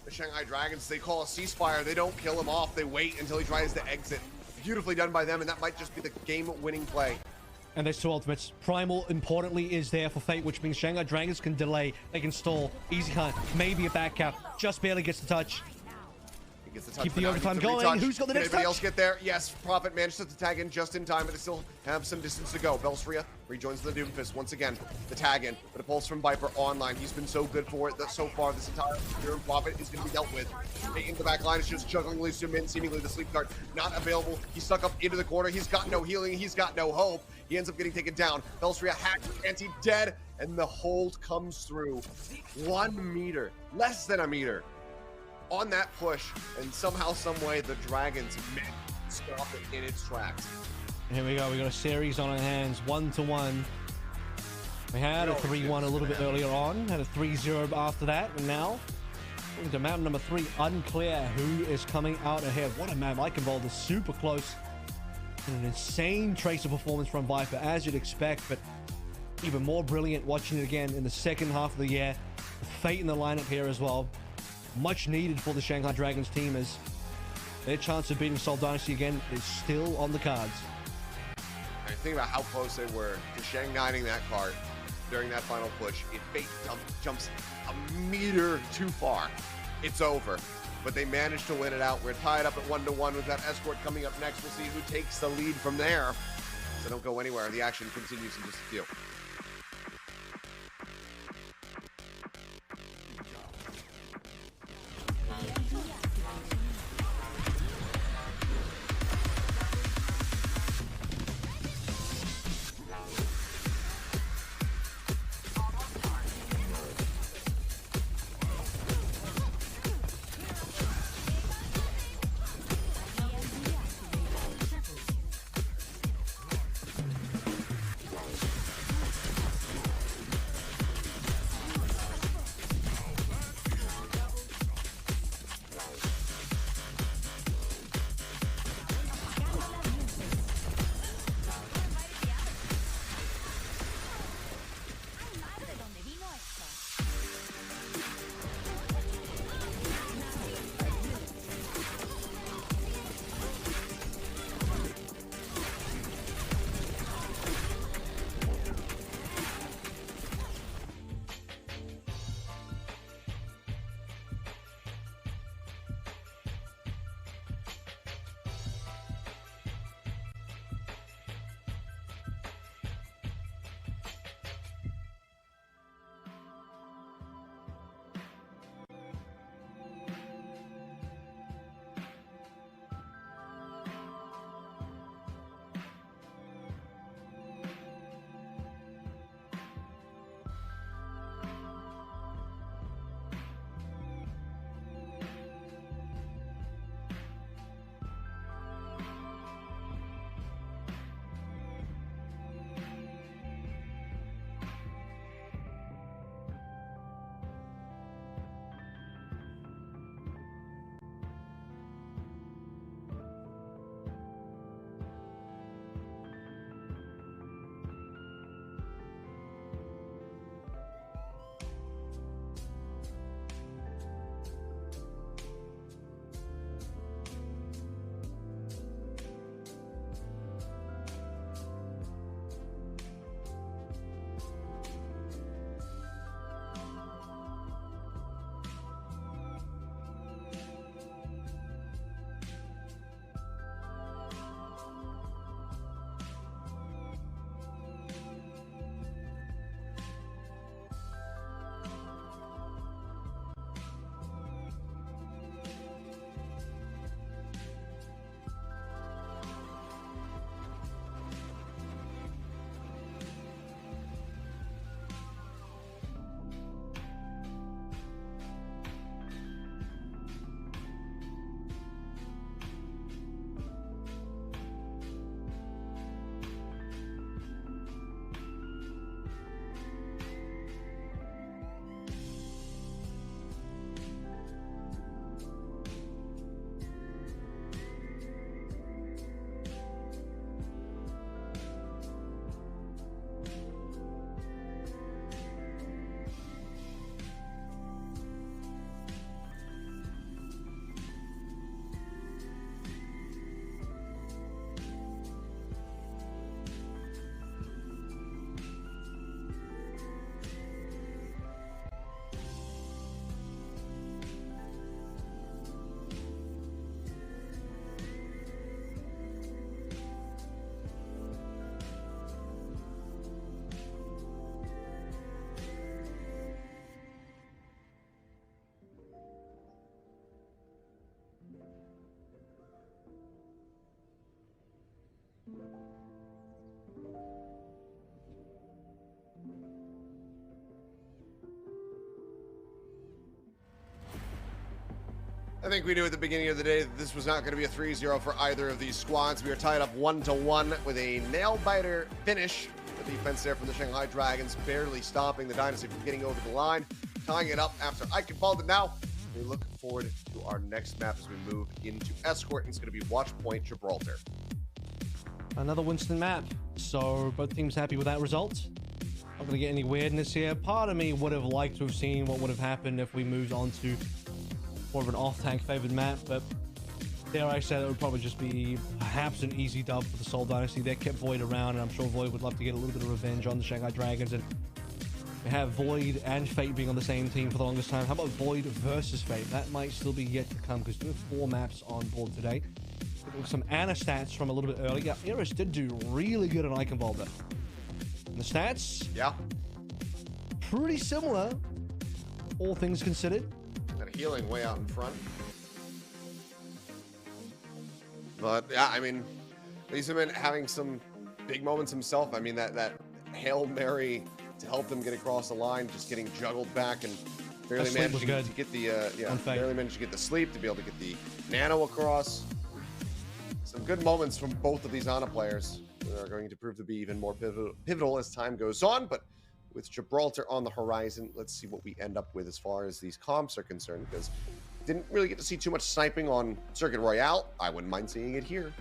The Shanghai Dragons, they call a ceasefire. They don't kill him off. They wait until he tries to exit. Beautifully done by them, and that might just be the game-winning play. And there's 2 ultimates. Primal, importantly, is there for Fate, which means Shanghai Dragons can delay. They can stall. Easy hunt. Maybe a back cap. Just barely gets the touch. He gets the touch. Keep the overtime going. Who's got the next touch? Anybody else get there? Yes, Prophet managed to tag in just in time, but they still have some distance to go. Bellisria rejoins the Doomfist once again. The tag in, but a pulse from Viper online. He's been so good for it so far. This entire year, and Prophet is going to be dealt with. In the back line, it's just juggling Lee Min. Seemingly the sleep card not available. He's stuck up into the corner. He's got no healing. He's got no hope. He ends up getting taken down. Bellisria hacked, anti-dead, and the hold comes through. 1 meter, less than a meter, on that push, and somehow, some way, the Dragons stop it in its tracks. Here we go. We got a series on our hands, 1-1. We had a 3-1 a little bit earlier on, had a 3-0 after that, and now into map number 3. Unclear who is coming out ahead. What a map! Eichenwalde is super close. And an insane Tracer performance from Viper, as you'd expect, but even more brilliant watching it again in the second half of the year. Fate in the lineup here as well. Much needed for the Shanghai Dragons team, as their chance of beating Seoul Dynasty again is still on the cards. I think about how close they were to Shanghaiing that card during that final push. If Fate jumps a meter too far, it's over. But they managed to win it out. We're tied up at 1-1 with that escort coming up next. We'll see who takes the lead from there. So don't go anywhere. The action continues in just a few. I think we knew at the beginning of the day that this was not going to be a 3-0 for either of these squads. We are tied up 1-1 with a nail-biter finish. The defense there from the Shanghai Dragons barely stopping the Dynasty from getting over the line, tying it up after Eichenwalde. Now, we look forward to our next map as we move into Escort, and it's going to be Watchpoint, Gibraltar. Another Winston map. So both teams happy with that result. Not going to get any weirdness here. Part of me would have liked to have seen what would have happened if we moved on to more of an off-tank favored map, but dare I say it would probably just be perhaps an easy dub for the Seoul Dynasty. They kept Void around, and I'm sure Void would love to get a little bit of revenge on the Shanghai Dragons, and we have Void and Fate being on the same team for the longest time. How about Void versus Fate? That might still be yet to come, because we have 4 maps on board today. Some Ana stats from a little bit earlier. Eris did do really good on Eichenwalde. The stats, yeah, pretty similar, all things considered. Got a healing way out in front. But yeah, I mean, he's been having some big moments himself. I mean, that Hail Mary to help them get across the line, just getting juggled back and barely managing to get the barely managed to get the sleep to be able to get the nano across. Some good moments from both of these Ana players that are going to prove to be even more pivotal as time goes on. But with Gibraltar on the horizon, let's see what we end up with as far as these comps are concerned, because didn't really get to see too much sniping on Circuit Royale. I wouldn't mind seeing it here.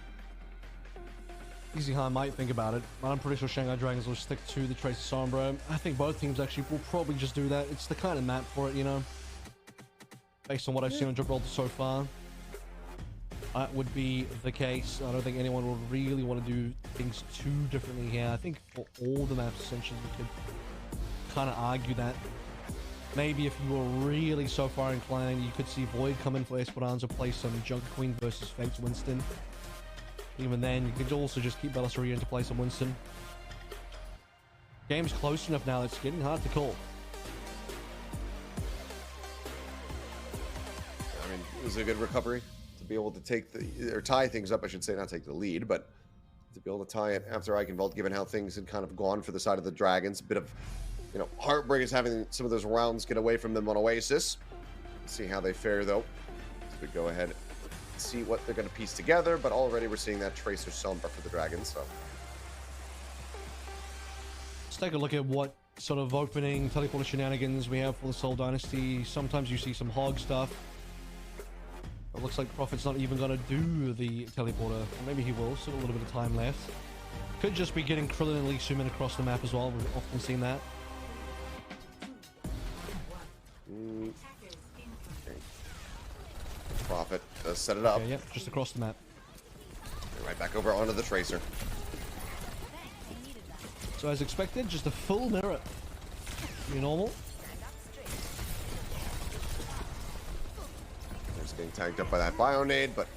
Easyhan might think about it, but I'm pretty sure Shanghai Dragons will stick to the Tracer Sombra. I think both teams actually will probably just do that. It's the kind of map for it, you know? Based on what I've seen on Gibraltar so far, that would be the case. I don't think anyone will really want to do things too differently here. I think for all the maps, essentially, you could kind of argue that maybe if you were really so far inclined, you could see Void come in for Esperança, play some Junker Queen versus Fate's Winston. Even then, you could also just keep Belisariya into play some Winston. Game's close enough now, it's getting hard to call. I mean, it was a good recovery to be able to take or tie things up, I should say, not take the lead, but to be able to tie it after Eichenwalde, given how things had kind of gone for the side of the Dragons. A bit of, heartbreak is having some of those rounds get away from them on Oasis. Let's see how they fare, though, as we go ahead and see what they're going to piece together, but already we're seeing that Tracer Sombra for the Dragons, so. Let's take a look at what sort of opening teleporter shenanigans we have for the Seoul Dynasty. Sometimes you see some hog stuff. It looks like Prophet's not even going to do the teleporter. Maybe he will, still a little bit of time left. Could just be getting Krillin and Lee Sumin across the map as well. We've often seen that. Prophet does set it up. Okay, yep, just across the map. Right back over onto the Tracer. So as expected, just a full mirror. Pretty normal. Just getting tagged up by that Bionade, but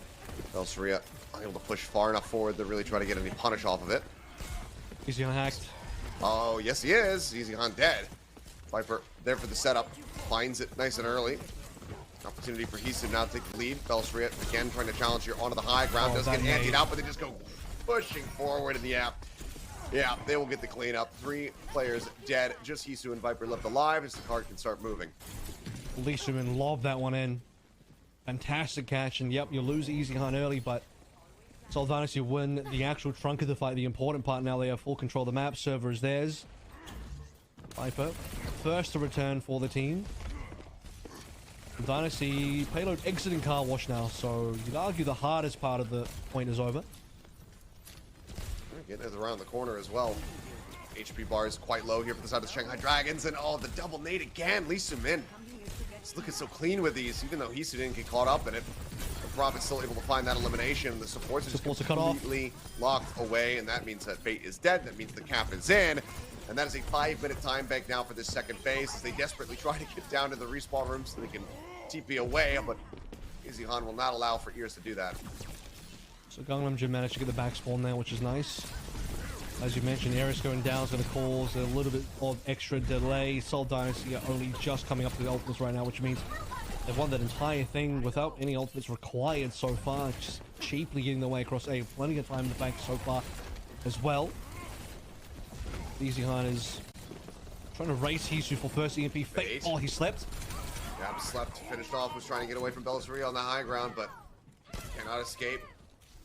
Belisariya unable to push far enough forward to really try to get any punish off of it. Easyhan hacked. Oh, yes he is. Easyhan dead. Viper there for the setup. Finds it nice and early. Opportunity for Hisu now to take the lead. Belisariya again trying to challenge here onto the high ground. Does get antied out, but they just go pushing forward in the app. Yeah, they will get the cleanup. 3 players dead. Just Hisu and Viper left alive as the card can start moving. Lee Sumin lobbed that one in. Fantastic catch, and yep, you lose Easyhan early, but Seoul Dynasty win the actual trunk of the fight. The important part now, they have full control of the map. Server is theirs. Viper, first to return for the team. Dynasty payload exiting car wash now, so you'd argue the hardest part of the point is over. Getting it around the corner as well. HP bar is quite low here for the side of the Shanghai Dragons, and the double nade again. Lee Sumin is looking so clean with these, even though Hisu didn't get caught up in it. The Prophet's still able to find that elimination. The supports are just completely locked away, and that means that Fate is dead. That means the cap is in. And that is a 5-minute time bank now for this second phase as they desperately try to get down to the respawn room so they can TP away, but Easyhan will not allow for Ears to do that. So Gangnam Jim managed to get the back spawn there, which is nice. As you mentioned, Eris going down is going to cause a little bit of extra delay. Seoul Dynasty are only just coming up to the ultimates right now, which means they've won that entire thing without any ultimates required so far. Just cheaply getting their way across A. Plenty of time in the bank so far as well. Easyhan is trying to race Hisu for first EMP. Fate. Oh, he slept. Yeah, just slept, finished off, was trying to get away from Belisari on the high ground, but cannot escape.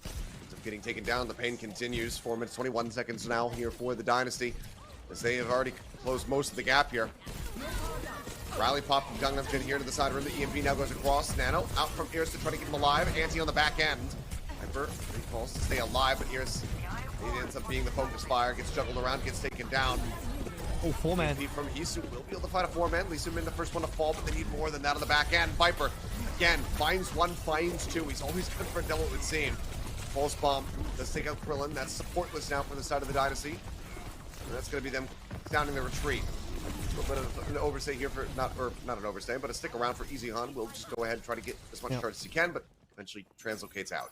Ends up getting taken down. The pain continues. 4 minutes, 21 seconds now here for the Dynasty, as they have already closed most of the gap here. Rally pop from Gangnam Jin here to the side room. The EMP now goes across. Nano out from Iris to try to keep him alive. Anti on the back end. Viper recalls to stay alive, but Iris, he ends up being the focus fire. Gets juggled around, gets taken down. Oh, 4-man. From Hisu will be able to fight a 4-man. Lee Soo-min the first one to fall, but they need more than that on the back end. Viper, again, finds one, finds two. He's always good for a double, it would seem. Pulse bomb does take out Krillin. That's supportless now for the side of the Dynasty. And that's going to be them sounding the retreat. A little bit of an overstay here for, not an overstay, but a stick around for Easy Han. We'll just go ahead and try to get as much charge as he can, but eventually translocates out.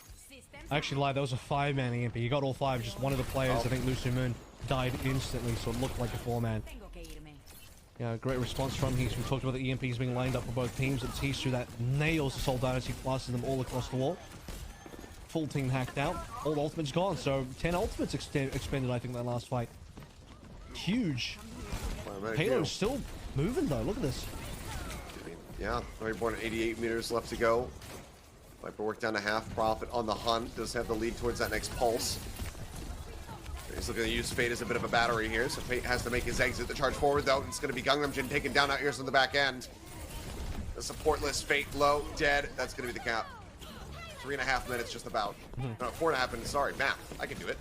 I actually lied. That was a 5-man EMP. You got all 5. Just one of the players, I think Lee Soo-min, died instantly, so it looked like a 4-man. Yeah, great response from Hisu. We talked about the EMPs being lined up for both teams. It's Hisu that nails the Seoul Dynasty, places them all across the wall. Full team hacked out. All ultimates gone. So 10 ultimates expended, I think, that last fight. Huge. Halo's still moving, though. Look at this. Yeah, Reborn at 88 meters left to go. Viper worked down to half. Profit on the hunt. Does have the lead towards that next pulse. He's looking to use Fate as a bit of a battery here, so Fate has to make his exit. The charge forward, though, it's going to be Gangnam Jin taken down out here on the back end. The supportless Fate low, dead. That's going to be the cap. 3.5 minutes, just about. No, 4.5 minutes. Sorry, math. I can do it.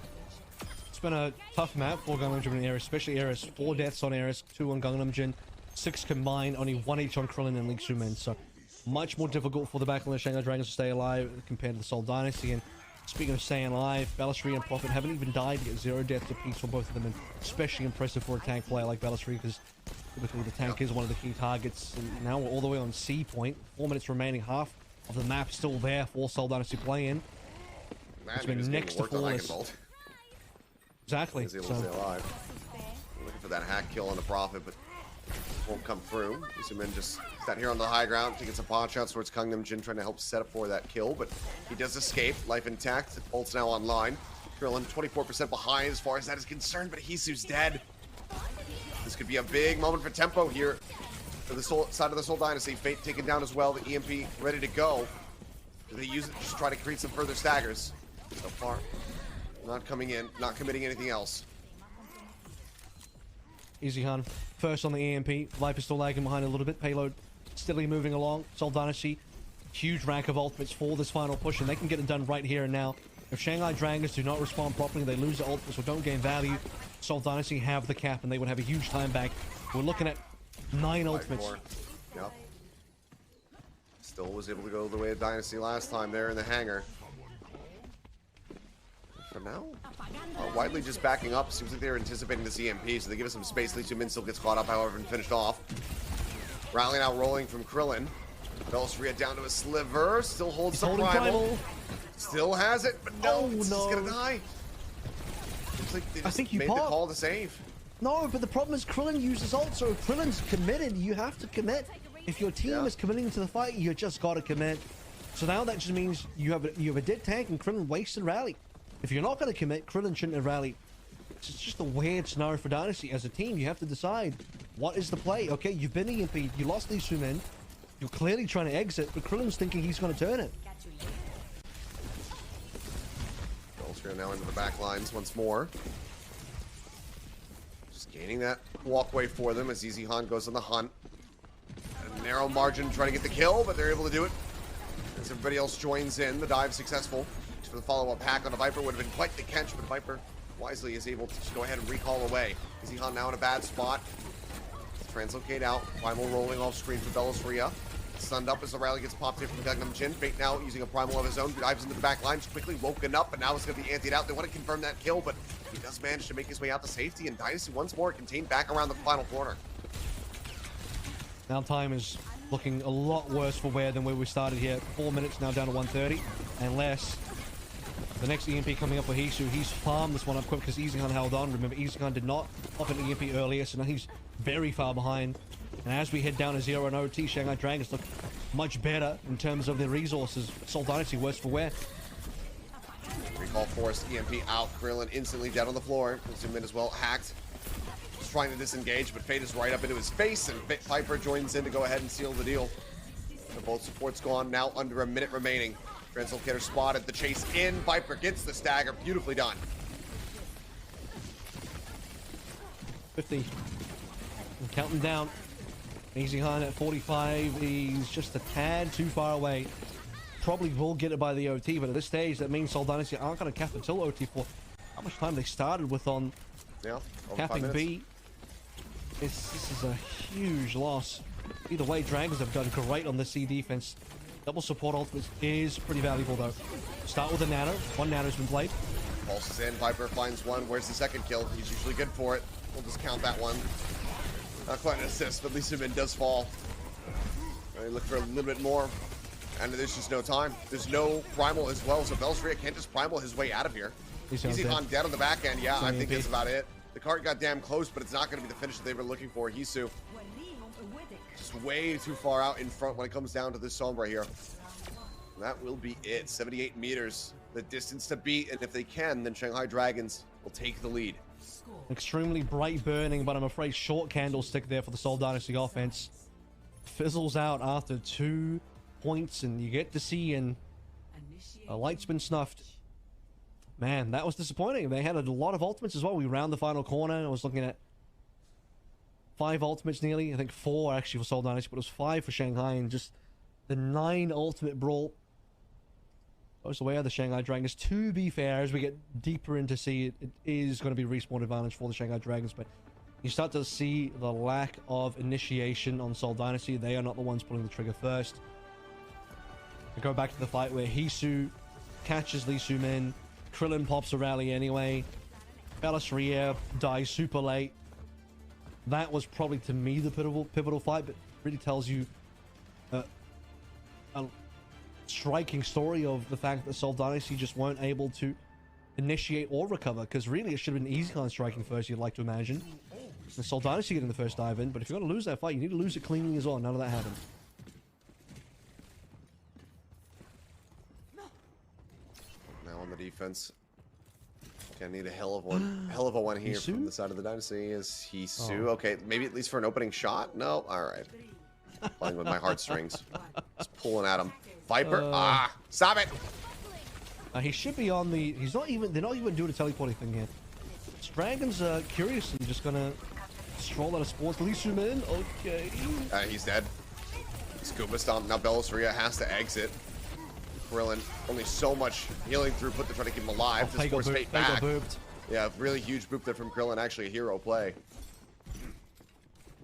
It's been a tough map for Gangnam Jin and Eris, especially Eris. 4 deaths on Eris, 2 on Gangnam Jin, 6 combined, only 1 each on Krillin and Lee Soo-min. So much more difficult for the backline of the Shanghai Dragons to stay alive compared to the Seoul Dynasty. And speaking of staying alive, Belisari and Prophet haven't even died yet. 0 deaths apiece for both of them, and especially impressive for a tank player like Belisari, because typically the tank is one of the key targets. And now we're all the way on C point. 4 minutes remaining, half of the map still there for Seoul Dynasty playing. It's been next to flawless. Exactly. He's able to stay alive. Looking for that hack kill on the Prophet, but won't come through. Lee just sat here on the high ground, taking some pot shots towards Gangnam Jin, trying to help set up for that kill, but he does escape. Life intact. Ult's now online. Krillin 24% behind as far as that is concerned, but Hisu's dead. This could be a big moment for tempo here for the side of the Seoul Dynasty. Fate taken down as well. The EMP ready to go. Do they use it to just try to create some further staggers? So far, not coming in, not committing anything else. Easy Han, first on the EMP. Viper still lagging behind a little bit. Payload steadily moving along. Seoul Dynasty, huge rack of ultimates for this final push, and they can get it done right here and now. If Shanghai Dragons do not respond properly, they lose the ultimates or don't gain value. Seoul Dynasty have the cap, and they would have a huge time back. We're looking at 9 ultimates. Yep. Still was able to go the way of Dynasty last time there in the hangar. For now, widely just backing up. Seems like they're anticipating this EMP, so they give us some space. Lee Soo-min still gets caught up, however, and finished off. Rally now rolling from Krillin. Belisari down to a sliver. Still holds the primal. Still has it, but no, he's gonna die. Looks like they just made the call to save. No, but the problem is Krillin uses ult, so if Krillin's committed, you have to commit. If your team is committing to the fight, you just gotta commit. So now that just means you have a dead tank and Krillin wasted rally. If you're not going to commit, Krillin shouldn't have rallied. It's just a weird scenario for Dynasty. As a team, you have to decide what is the play. Okay, you've been EMP, you lost these 2 men. You're clearly trying to exit, but Krillin's thinking he's going to turn it. Belisari now into the back lines once more. Just gaining that walkway for them as Easy Han goes on the hunt. A narrow margin trying to get the kill, but they're able to do it. As everybody else joins in, the dive successful. For the follow-up hack on the Viper would have been quite the catch, but Viper wisely is able to just go ahead and recall away. Easy Han now in a bad spot. Translocate out. Primal rolling off screen for Belisari. Stunned up as the rally gets popped here from Gangnam Jin. Fate now using a primal of his own. Dives into the back line. Just quickly woken up, but now it's going to be antied out. They want to confirm that kill, but he does manage to make his way out to safety, and Dynasty once more contained back around the final corner. Now time is looking a lot worse for Wear than where we started here. 4 minutes now down to 130 and less. The next EMP coming up for Hisu. He's farmed this one up quick because Easy Han held on. Remember, Easy Han did not pop an EMP earlier, so now he's very far behind. And as we head down to 0 and OT, Shanghai Dragons look much better in terms of their resources. Seoul Dynasty worse for wear. Recall force, EMP out. Krillin instantly dead on the floor. Soo-min as well hacked. Just trying to disengage, but Fate is right up into his face, and Viper joins in to go ahead and seal the deal. Both supports gone, now under a minute remaining. Translocator spotted, the chase in. Viper gets the stagger, beautifully done. 50. And counting down. Eichenwalde at 45. He's just a tad too far away. Probably will get it by the OT, but at this stage, that means Seoul Dynasty aren't going to cap until OT for how much time they started with on capping B. This is a huge loss. Either way, Dragons have done great on the C defense. Double support ultimate is pretty valuable though. Start with a nano. One nano's been played. Pulses in, Viper finds one. Where's the second kill? He's usually good for it. We'll just count that one. Not quite an assist, but Lee Min does fall. They look for a little bit more. And there's just no time. There's no primal as well, so Belstria can't just primal his way out of here. Eichenwalde dead on the back end. Yeah, I think that's about it. The cart got damn close, but it's not going to be the finish that they were looking for. Hisu just way too far out in front when it comes down to this Sombra here. And that will be it. 78 meters, the distance to beat, and if they can, then Shanghai Dragons will take the lead. Extremely bright burning, but I'm afraid short candlestick there for the Seoul Dynasty offense. Fizzles out after 2 points, and you get to see, and a light's been snuffed. Man, that was disappointing. They had a lot of ultimates as well. We round the final corner. I was looking at 5 ultimates nearly. I think 4 actually for Seoul Dynasty, but it was 5 for Shanghai, and just the 9 ultimate brawl goes the way of the Shanghai Dragons. To be fair, as we get deeper into C, it is going to be respawn advantage for the Shanghai Dragons, but you start to see the lack of initiation on Seoul Dynasty. They are not the ones pulling the trigger first. We go back to the fight where Hisu catches Lee Min. Krillin pops a rally anyway. Belastria dies super late. That was probably, to me, the pivotal fight, but really tells you a striking story of the fact that Seoul Dynasty just weren't able to initiate or recover, because really it should have been Eichenwalde striking first, you'd like to imagine. The Seoul Dynasty getting the first dive in, but if you're going to lose that fight, you need to lose it cleanly as well. None of that happened. Now on the defense. Gonna need a hell of a one here from the side of the Dynasty. Is Hisu. Okay, maybe at least for an opening shot? No? Alright. Playing with my heartstrings. Just pulling at him. Viper. Stop it! He should be on the... They're not even doing a teleporting thing here. Dragons are curious and just gonna stroll out of sports. Lee Min. Okay. He's dead. Scuba Stomp. Now Belastria has to exit. Krillin, only so much healing throughput to try to keep him alive. To force Fate back. Yeah, really huge boop there from Krillin. Actually a hero play.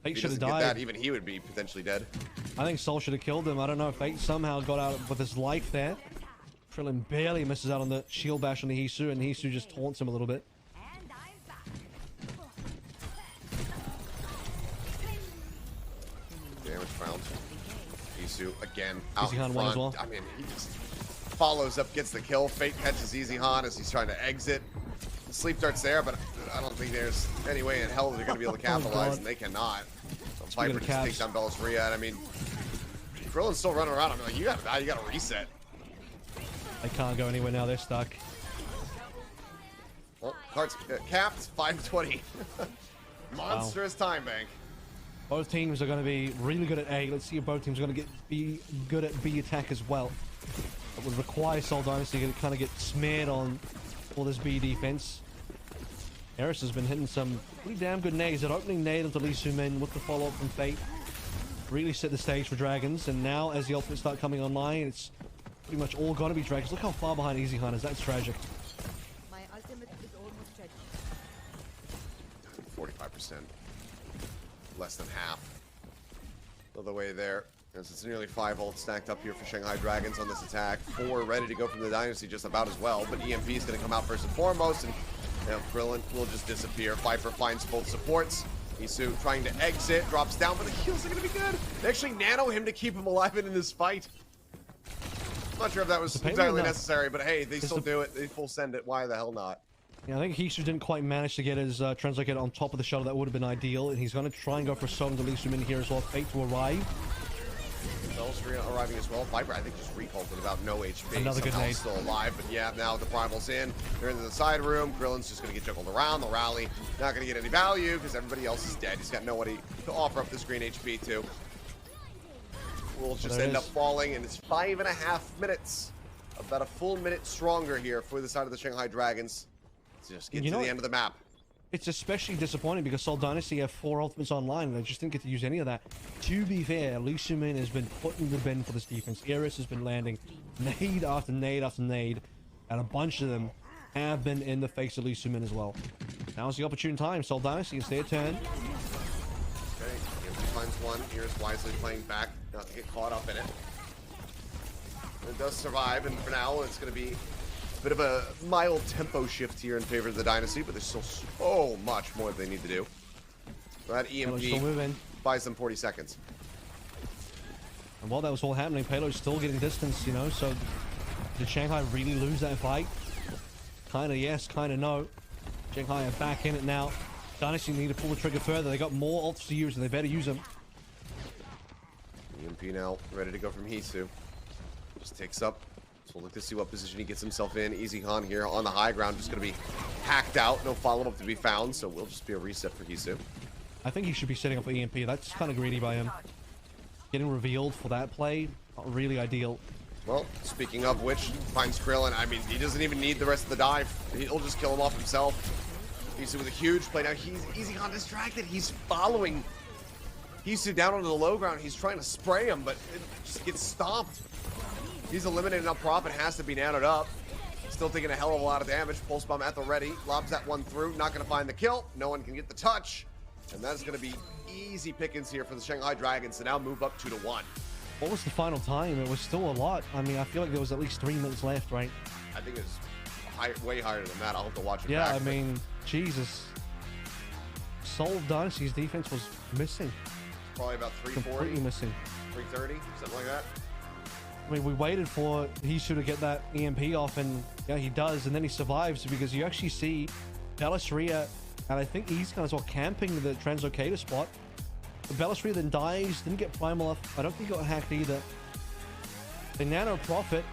Fate should have died. That, even he would be potentially dead. I think Soul should have killed him. I don't know if Fate somehow got out with his life there. Krillin barely misses out on the shield bash on the Hisu, and Hisu just taunts him a little bit. Damage found. Hisu again out in front. Well. I mean, he just follows up, gets the kill. Fate catches Eichenwalde as he's trying to exit. The sleep dart's there, but I don't think there's any way in hell they're going to be able to capitalize, and they cannot. So Viper just takes down Belastria, and I mean, Krillin's still running around. I'm like, you got to reset. They can't go anywhere now. They're stuck. Well, cards capped 520. Monstrous time bank. Both teams are going to be really good at A. Let's see if both teams are going to be good at B attack as well. It would require Seoul Dynasty to kind of get smeared on for this B defense. Eris has been hitting some pretty damn good nades. That opening nade onto Lee Min with the follow-up from Fate really set the stage for Dragons. And now, as the ultimates start coming online, it's pretty much all going to be Dragons. Look how far behind Eichenwalde is. That's tragic. My ultimate is almost ready. 45%. Less than half. The other way there. As it's nearly 5 ults stacked up here for Shanghai Dragons on this attack. 4 ready to go from the Dynasty just about as well. But EMP is going to come out first and foremost. And Krillin will just disappear. Viper finds both supports. Hisu trying to exit. Drops down, but the heals are going to be good. They actually nano him to keep him alive in this fight. I'm not sure if that was entirely necessary, but hey, they still do it. They full send it. Why the hell not? Yeah, I think Hisu didn't quite manage to get his Translocator on top of the shuttle. That would have been ideal. And he's going to try and go for Song to Lee Min here as well. Fate to arrive. Belastria arriving as well. Viper, I think, just recalled with about no HP. Another good nade. Still alive, but yeah, now the Primal's in. They're into the side room. Krillin's just going to get juggled around. The rally not going to get any value because everybody else is dead. He's got nobody to offer up this green HP to. will just There it end up is. falling, and it's 5.5 minutes. About a full minute stronger here for the side of the Shanghai Dragons. Let's just get You to know the what? end of the map. It's especially disappointing because Seoul Dynasty have 4 ultimates online and they just didn't get to use any of that. To be fair, Lee Sumin has been put in the bin for this defense. Eris has been landing nade after nade after nade, and a bunch of them have been in the face of Lee Sumin as well. Now's the opportune time. Seoul Dynasty, it's their turn. Okay, EMP finds one. Here's wisely playing back, not to get caught up in it. It does survive, and for now, it's going to be a bit of a mild tempo shift here in favor of the Dynasty, but there's still so much more they need to do. That Payload's still EMP moving. buys them 40 seconds. And while that was all happening, Payload's still getting distance, you know, so did Shanghai really lose that fight? Kinda yes, kinda no. Shanghai are back in it now. Dynasty need to pull the trigger further. They got more ults to use and they better use them. EMP now ready to go from Hisu. Just takes up. So we'll look to see what position he gets himself in. Easy Han here on the high ground, just going to be hacked out. No follow-up to be found, so we'll just be a reset for Hisu. I think he should be setting up for EMP. That's kind of greedy by him. Getting revealed for that play, not really ideal. Well, speaking of which, finds Krillin. I mean, he doesn't even need the rest of the dive. He'll just kill him off himself. Hisu with a huge play. Now he's Easy Han distracted. He's following Hisu down onto the low ground. He's trying to spray him, but it just gets stomped. He's eliminated up prop. It has to be nanted up. Still taking a hell of a lot of damage. Pulse bomb at the ready. Lobs that one through. Not going to find the kill. No one can get the touch. And that is going to be easy pickings here for the Shanghai Dragons to now move up 2-1. What was the final time? It was still a lot. I mean, I feel like there was at least 3 minutes left, right? I think it's way higher than that. I'll have to watch it Yeah, back. I mean, Jesus. Seoul Dynasty's defense was missing. Probably about Completely 340, missing. 330, something like that. I mean, we waited for Hisu to get that EMP off, and yeah, he does, and then he survives because you actually see Bellisria, and I think he's kind of sort of camping the translocator spot. But Bellisria then dies, didn't get primal off. I don't think he got hacked either. They nano profit,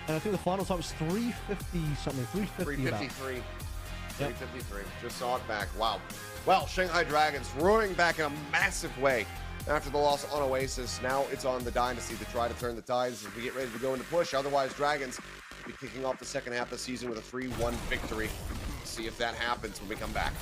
and I think the final time was 350 something, 350 about. 353. Yep. 353. Just saw it back. Wow. Well, Shanghai Dragons roaring back in a massive way after the loss on Oasis. Now it's on the Dynasty to try to turn the tides as we get ready to go into push. Otherwise, Dragons will be kicking off the second half of the season with a 3-1 victory. See if that happens when we come back.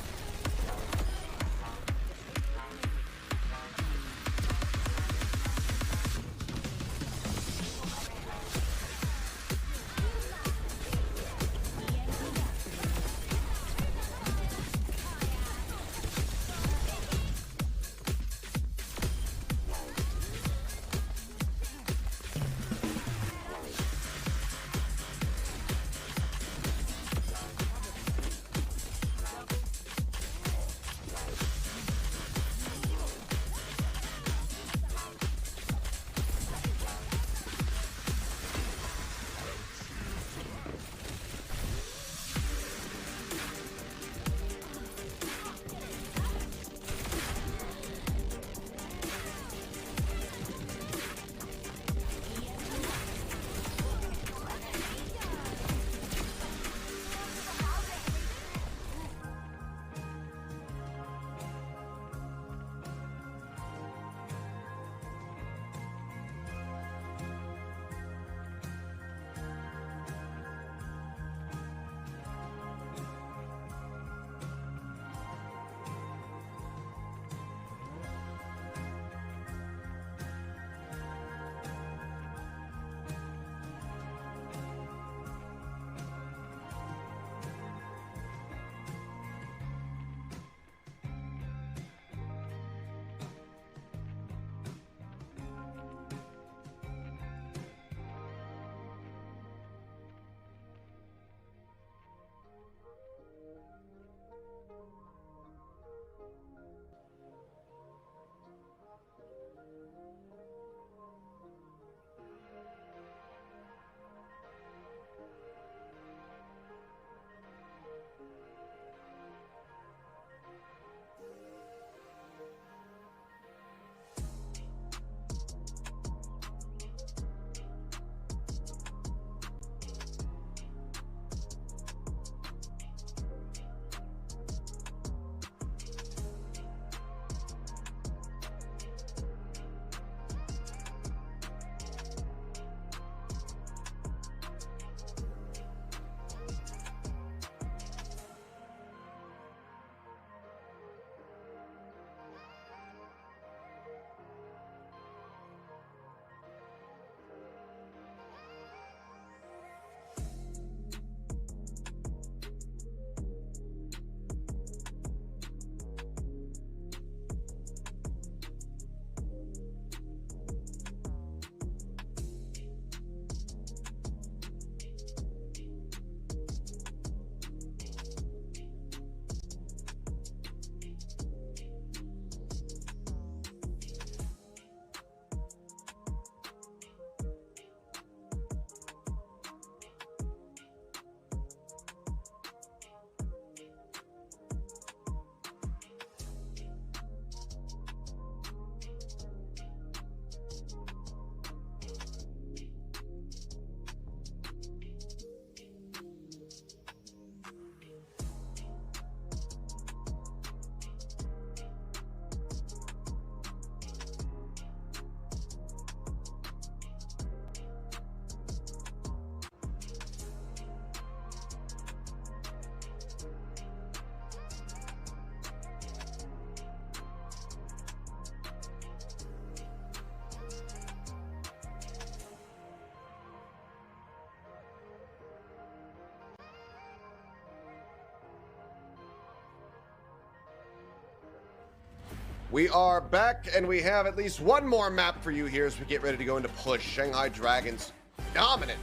We are back, and we have at least one more map for you here as we get ready to go into push. Shanghai Dragons dominant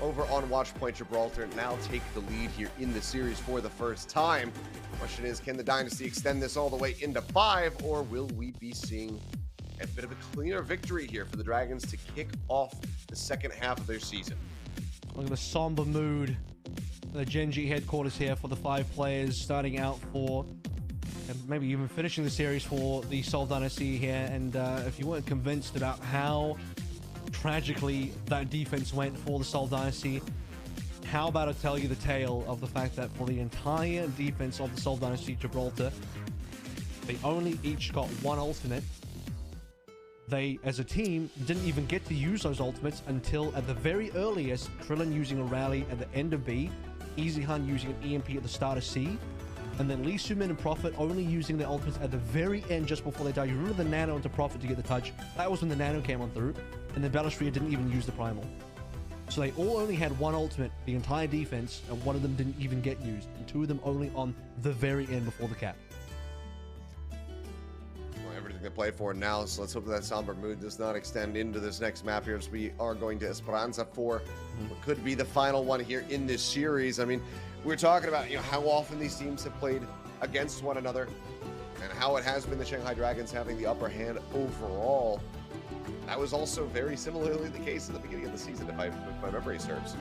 over on Watchpoint Gibraltar, now take the lead here in the series for the first time. Question is, can the Dynasty extend this all the way into 5, or will we be seeing a bit of a cleaner victory here for the Dragons to kick off the second half of their season? Look at the somber mood. The Genji headquarters here for the 5 players starting out for, and maybe even finishing the series for the Seoul Dynasty here. And if you weren't convinced about how tragically that defense went for the Seoul Dynasty, how about I tell you the tale of the fact that for the entire defense of the Seoul Dynasty Gibraltar, they only each got 1 ultimate. They, as a team, didn't even get to use those ultimates until at the very earliest, Krillin using a rally at the end of B, Eichenwalde using an EMP at the start of C, and then Lee Sumin and Prophet only using their ultimates at the very end just before they die. You remember the Nano into Prophet to get the touch? That was when the Nano came on through, and then Ballistria didn't even use the Primal. So they all only had 1 ultimate, the entire defense, and 1 of them didn't even get used, and 2 of them only on the very end before the cap. Everything they play for now, so let's hope that somber mood does not extend into this next map here, as we are going to Esperança for what could be the final one here in this series. I mean, we're talking about, you know, how often these teams have played against one another and how it has been the Shanghai Dragons having the upper hand overall. That was also very similarly the case at the beginning of the season, if my memory serves.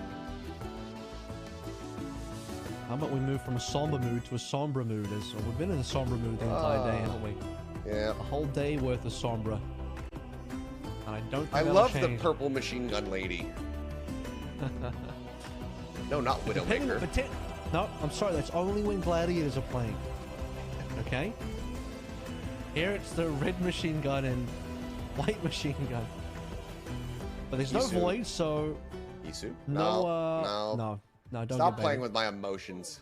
How about we move from a somber mood to a somber mood? As we've been in a somber mood the entire day, haven't we? Yeah. A whole day worth of sombra. And I don't think I that'll love change. the purple machine gun lady. No, not Widowmaker. No, I'm sorry, that's only when gladiators are playing. Okay? Here it's the red machine gun and white machine gun. But there's no Isu. void, so Isu? no, don't Stop get playing baited. with my emotions,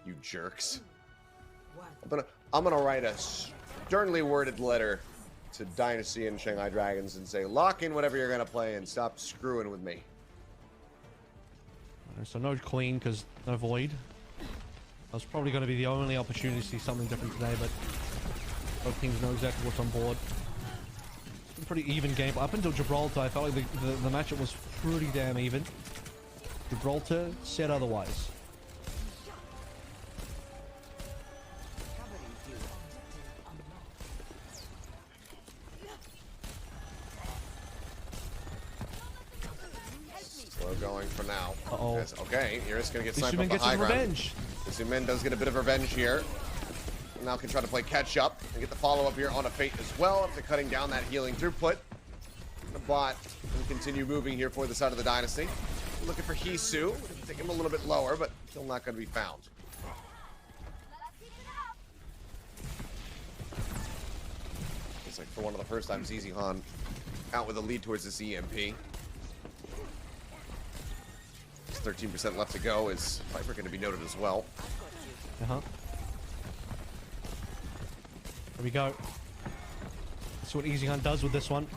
you jerks. I'm gonna write a sternly worded letter to Dynasty and Shanghai Dragons and say, lock in whatever you're gonna play and stop screwing with me. So no clean because no void. That was probably going to be the only opportunity to see something different today, but both teams know exactly what's on board. It's been a pretty even game. Up until Gibraltar, I felt like the matchup was pretty damn even. Gibraltar said otherwise. Slow going for now. Uh-oh. Yes, okay, here it's going to get sniped Isumin off the gets high his ground. revenge. Isumin does get a bit of revenge here. Now can try to play catch up and get the follow-up here on a Fate as well after cutting down that healing throughput. The bot will continue moving here for the side of the Dynasty. Looking for Hisu. Take him a little bit lower, but still not going to be found. It's like for one of the first times, Eichenwalde out with a lead towards this EMP. There's 13% left to go. Is Viper going to be noted as well? Uh-huh. There we go. That's what Eichenwalde does with this one.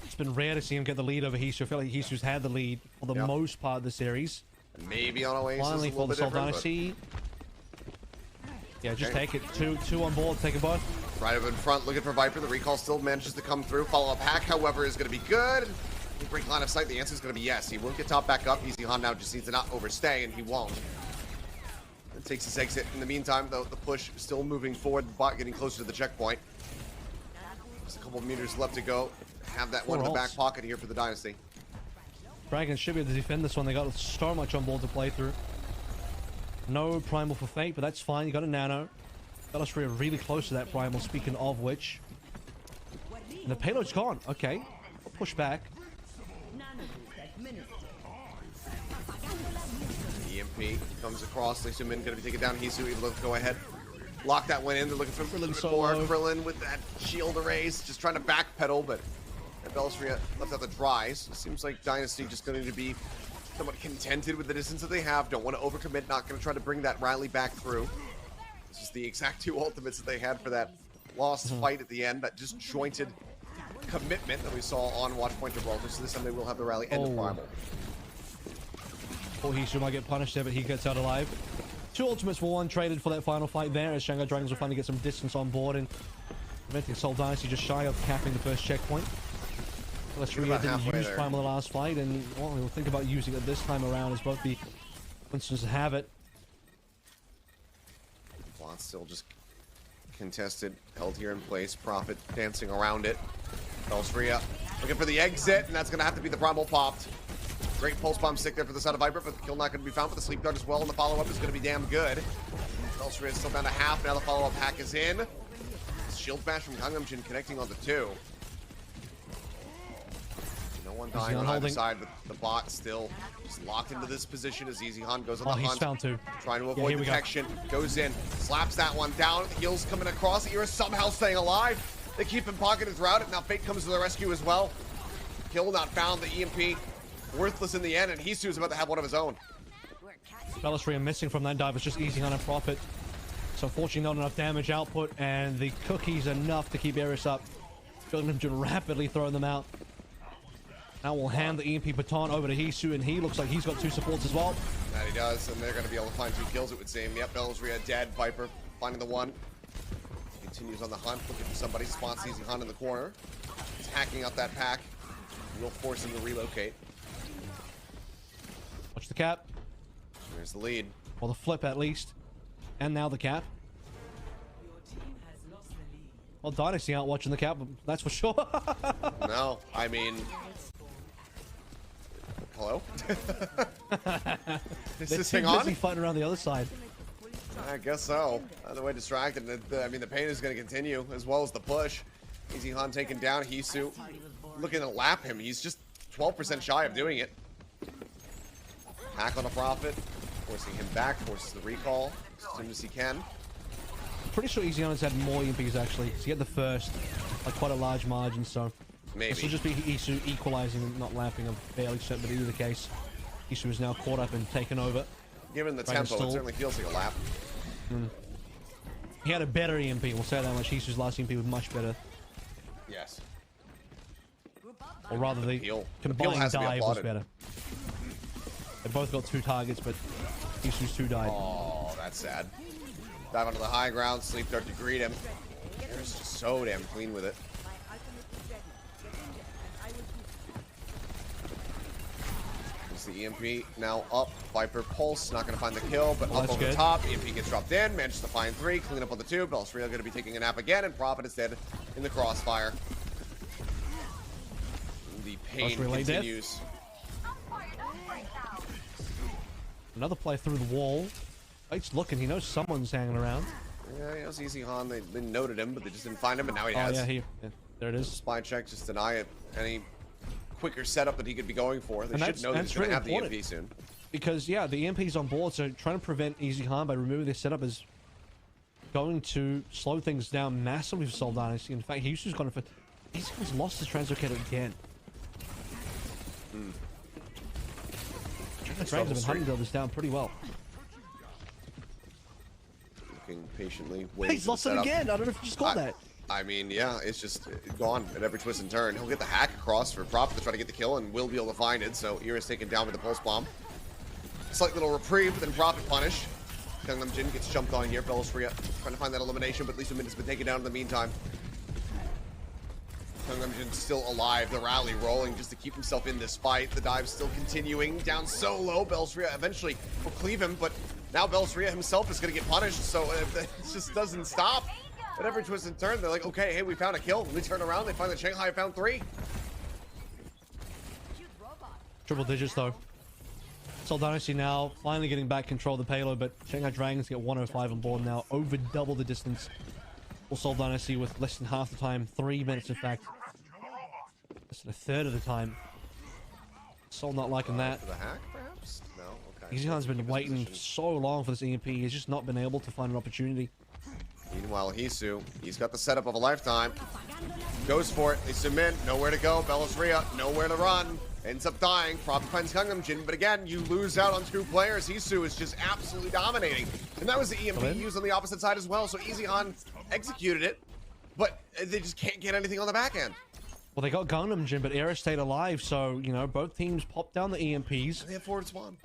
It's been rare to see him get the lead over Hisu. I feel like Hisu's had the lead for the most part of the series. Maybe on Oasis Finally a little for the bit Seoul different, Dynasty. Yeah, just Okay. take it. Two on board. Take it both. right up in front, looking for Viper. The recall still manages to come through. Follow-up hack, however, is going to be good. Break line of sight. The answer is going to be yes. He will get top back up. Eichenwalde now just needs to not overstay, and he won't. It takes his exit. In the meantime, though, the push still moving forward. The bot getting closer to the checkpoint. Just a couple of meters left to go. Have that one in the back pocket here for the Dynasty. Dragons should be able to defend this one. They got so much on board to play through. No primal for Fate, but that's fine. You got a nano. Ballistria really close to that primal, speaking of which. And the payload's gone. Okay. I'll push back. EMP comes across. Lee Sumin going to be taken down. Hisu able to go ahead. Lock that one in. They're looking for Krillin more. solo. Krillin with that shield erase. Just trying to backpedal, but Ballistria left out the dries. It seems like Dynasty just going to be somewhat contented with the distance that they have. Don't want to overcommit. Not going to try to bring that rally back through. This is the exact two ultimates that they had for that lost fight at the end. That disjointed commitment that we saw on Watchpoint Gibraltar. So this time they will have the rally and the primal. Or Hisu might get punished there, but he gets out alive. Two ultimates for one traded for that final fight there, as Shanghai Dragons will finally get some distance on board and preventing Seoul Dynasty just shy of capping the first checkpoint. Esperança didn't use Prime on the last fight, and well, we'll think about using it this time around as both the instances have it. Plot still just contested, held here in place. Prophet dancing around it. Esperança looking for the exit, and that's going to have to be the Primal popped. Great pulse bomb stick there for the side of Viper, but the kill not going to be found for the sleep dart as well, and the follow-up is going to be damn good. Esperança is still down to half, now the follow-up hack is in. Shield bash from Gangnam Jin connecting on the two. No one dying on either side, but the bot still just locked into this position as Eichenwalde goes on the hunt. He's found two. Trying to avoid detection. Goes in, slaps that one down. The heals coming across. Era somehow staying alive. They keep him pocketed throughout it. Now Fate comes to the rescue as well. Kill not found. The EMP worthless in the end, and Hisu is about to have one of his own. Esperança missing from that dive. It's just Eichenwalde and Prophet. So unfortunately not enough damage output, and the cookies enough to keep Eris up. Gangnam Jin rapidly throwing them out. Now we'll hand the EMP baton over to Hisu, and he looks like he's got two supports as well. That he does, and they're going to be able to find two kills, it would seem. Yep, Esperança dead. Viper finding the one. Continues on the hunt, looking for somebody. Spots Eichenwalde in the corner. He's hacking out that pack. We'll force him to relocate. Watch the cap. There's the lead. Or the flip at least. And now the cap. Well, Dynasty aren't watching the cap, that's for sure. No, I mean... Hello? Is this thing on? Busy fighting around the other side. I guess so. Either way, distracted. I mean, the pain is going to continue, as well as the push. Eichenwalde taken down. Hisu looking to lap him. He's just 12% shy of doing it. Hack on the Prophet, forcing him back, forces the recall as soon as he can. Pretty sure Eichenwalde's had more EMPs actually. So he had the first, like quite a large margin, so maybe. This will just be Hisu equalizing and not lapping. I'm fairly certain, but either the case, Hisu is now caught up and taken over. Given the tempo, it certainly feels like a lap. He had a better EMP, we'll say that much. Hisu's last EMP was much better. Yes. Or rather, the combined dive was better. They both got two targets, but Hisu's two died. Oh, that's sad. Dive onto the high ground, sleep dart to greet him. There's just so damn clean with it. There's the EMP now up. Viper pulse, not going to find the kill, but up over the top. EMP gets dropped in, manages to find three, clean up on the two. Esperança going to be taking a nap again, and Prophet is dead in the crossfire. The pain continues. Another play through the wall. Fate's looking. He knows someone's hanging around. Yeah, he knows Eichenwalde. They noted him, but they just didn't find him, and now he has. Yeah, there it is. Spy check, just deny it. Any quicker setup that he could be going for. They should know that he's going to have the EMP soon. Because, yeah, the EMP's on board, so trying to prevent Eichenwalde by removing this setup is going to slow things down massively for Seoul Dynasty. In fact, Hisu's gone for... Eichenwalde's lost his translocator again. The Dragons have been hunting this down pretty well. Looking patiently, waiting. He's lost it again. I don't know if you just called that. I mean, yeah, it's just gone at every twist and turn. He'll get the hack across for Prophet to try to get the kill, and will be able to find it. So Era's taken down with the pulse bomb. Slight little reprieve, but then Prophet punished. Gangnam Jin gets jumped on here. Esperança trying to find that elimination, but at least a minute's been taken down in the meantime. Gangnam Jin's still alive. The rally rolling just to keep himself in this fight. The dive's still continuing. Down so low. Esperança eventually will cleave him, but now Esperança himself is going to get punished, so it just doesn't stop. At every twist and turn, they're like, okay, hey, we found a kill. When we turn around, they find that Shanghai found three. Triple digits, though. Seoul Dynasty now finally getting back control of the payload, but Shanghai Dragons get 105 on board now, over double the distance. Or Seoul Dynasty with less than half the time, 3 minutes in fact. Less than a third of the time. Seoul not liking that. For the hack, perhaps? No? Okay. Eichenwalde's been waiting so long for this EMP, he's just not been able to find an opportunity. Meanwhile, Hisu, he's got the setup of a lifetime. Goes for it. They submit. Nowhere to go. Esperança, nowhere to run. Ends up dying. Prophet finds Gangnam Jin, but again, you lose out on two players. Hisu is just absolutely dominating. And that was the EMP used on the opposite side as well, so Eichenwalde executed it, but they just can't get anything on the back end. Well, they got Gangnam Jin, but Era stayed alive, so, you know, both teams popped down the EMPs. And they have forward spawn.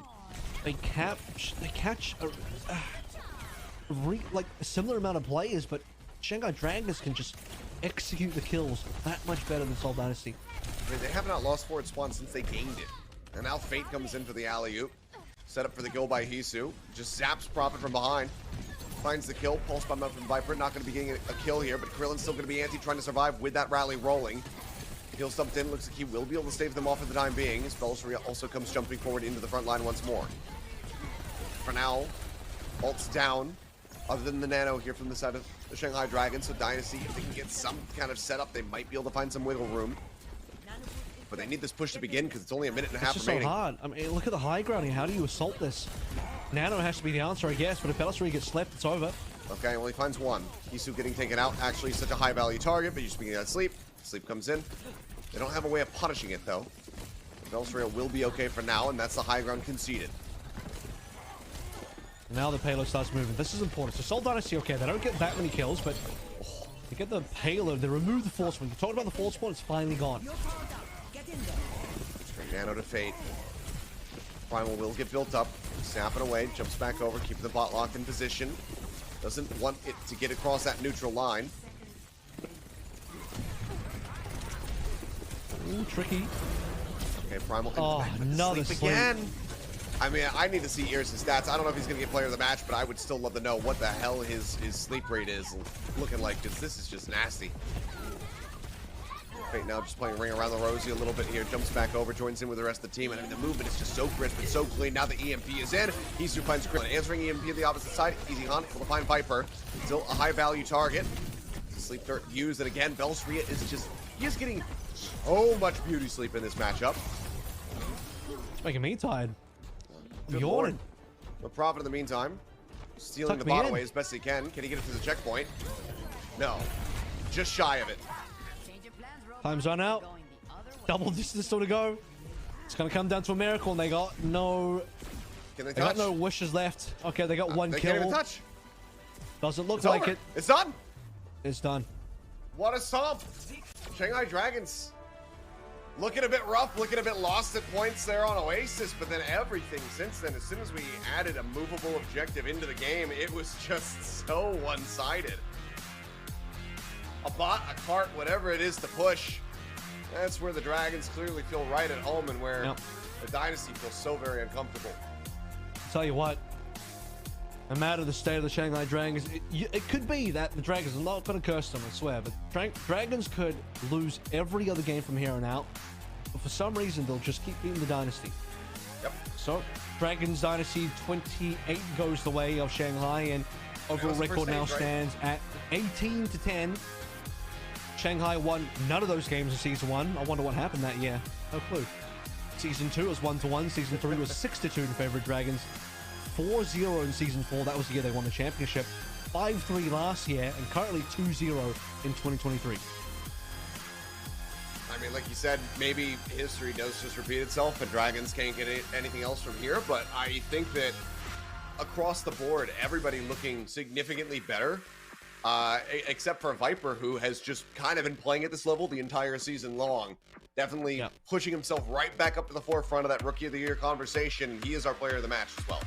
They catch like a similar amount of players, but Shanghai Dragons can just execute the kills that much better than Seoul Dynasty. I mean, they have not lost forward spawn since they gained it. And now Fate comes in for the alley-oop. Set up for the kill by Hisu. Just zaps Prophet from behind. Finds the kill. Pulse bomb out from Viper. Not going to be getting a kill here, but Krillin's still going to be anti, trying to survive with that rally rolling. He'll stumped in. Looks like he will be able to stave them off for the time being. Esperança also comes jumping forward into the front line once more. For now, ult's down. Other than the nano here from the side of the Shanghai Dragons. So Dynasty, if they can get some kind of setup, they might be able to find some wiggle room. But they need this push to begin because it's only a minute and a half remaining. It's so hard. I mean, look at the high ground here. How do you assault this? Nano has to be the answer, I guess, but if Bellisri gets slept, it's over. Okay, only finds one. Hisu getting taken out. Actually, such a high value target, but you're speaking of sleep. Sleep comes in. They don't have a way of punishing it, though. Bellisri will be okay for now, and that's the high ground conceded. Now the payload starts moving. This is important. So Seoul Dynasty, okay, they don't get that many kills, but they get the payload. They remove the force point. You talked about the force point, it's finally gone. Straight nano to Fate. Primal will get built up. Snapping away. Jumps back over. Keeping the bot locked in position. Doesn't want it to get across that neutral line. Ooh, tricky. Okay, Primal Oh, another sleep again. I mean, I need to see Ears' stats. I don't know if he's going to get player of the match, but I would still love to know what the hell his sleep rate is looking like, because this is just nasty. Fate now just playing ring around the rosy a little bit here. Jumps back over, joins in with the rest of the team. And I mean, the movement is just so crisp and so clean. Now the EMP is in. Hisu finds Krillin. Answering EMP on the opposite side. Easy Hunt able to find Viper. Still a high value target. Sleep dirt used. And again, Bellisri is just, he is getting so much beauty sleep in this matchup. It's making me tired. Good Yawning. But Prophet in the meantime, stealing Tuck the bot me in. away as best he can. Can he get it to the checkpoint? No. Just shy of it. Time's run out. Double distance still to go. It's gonna come down to a miracle, and they got no. Can they They touch? got no wishes left. Okay, they got one they kill. can't even touch. Doesn't look It's like over. it. It's done. It's done. What a stomp. Shanghai Dragons looking a bit rough, looking a bit lost at points there on Oasis, but then everything since then, as soon as we added a movable objective into the game, it was just so one-sided. A bot, a cart, whatever it is to push. That's where the Dragons clearly feel right at home and where the Dynasty feels so very uncomfortable. Tell you what, no matter the state of the Shanghai Dragons, it could be that the Dragons are not going to curse them, I swear, but Dragons could lose every other game from here on out, but for some reason they'll just keep beating the Dynasty. Yep. So, Dragons Dynasty 28 goes the way of Shanghai, and overall record now stands at 18-10. Shanghai won none of those games in Season 1. I wonder what happened that year. No clue. Season 2 was 1-1. Season 3 was 6-2 in favor of Dragons. 4-0 in Season 4. That was the year they won the championship. 5-3 last year, and currently 2-0 in 2023. I mean, like you said, maybe history does just repeat itself and Dragons can't get anything else from here, but I think that across the board, everybody looking significantly better, except for Viper, who has just kind of been playing at this level the entire season long. Definitely pushing himself right back up to the forefront of that Rookie of the Year conversation. He is our player of the match as well.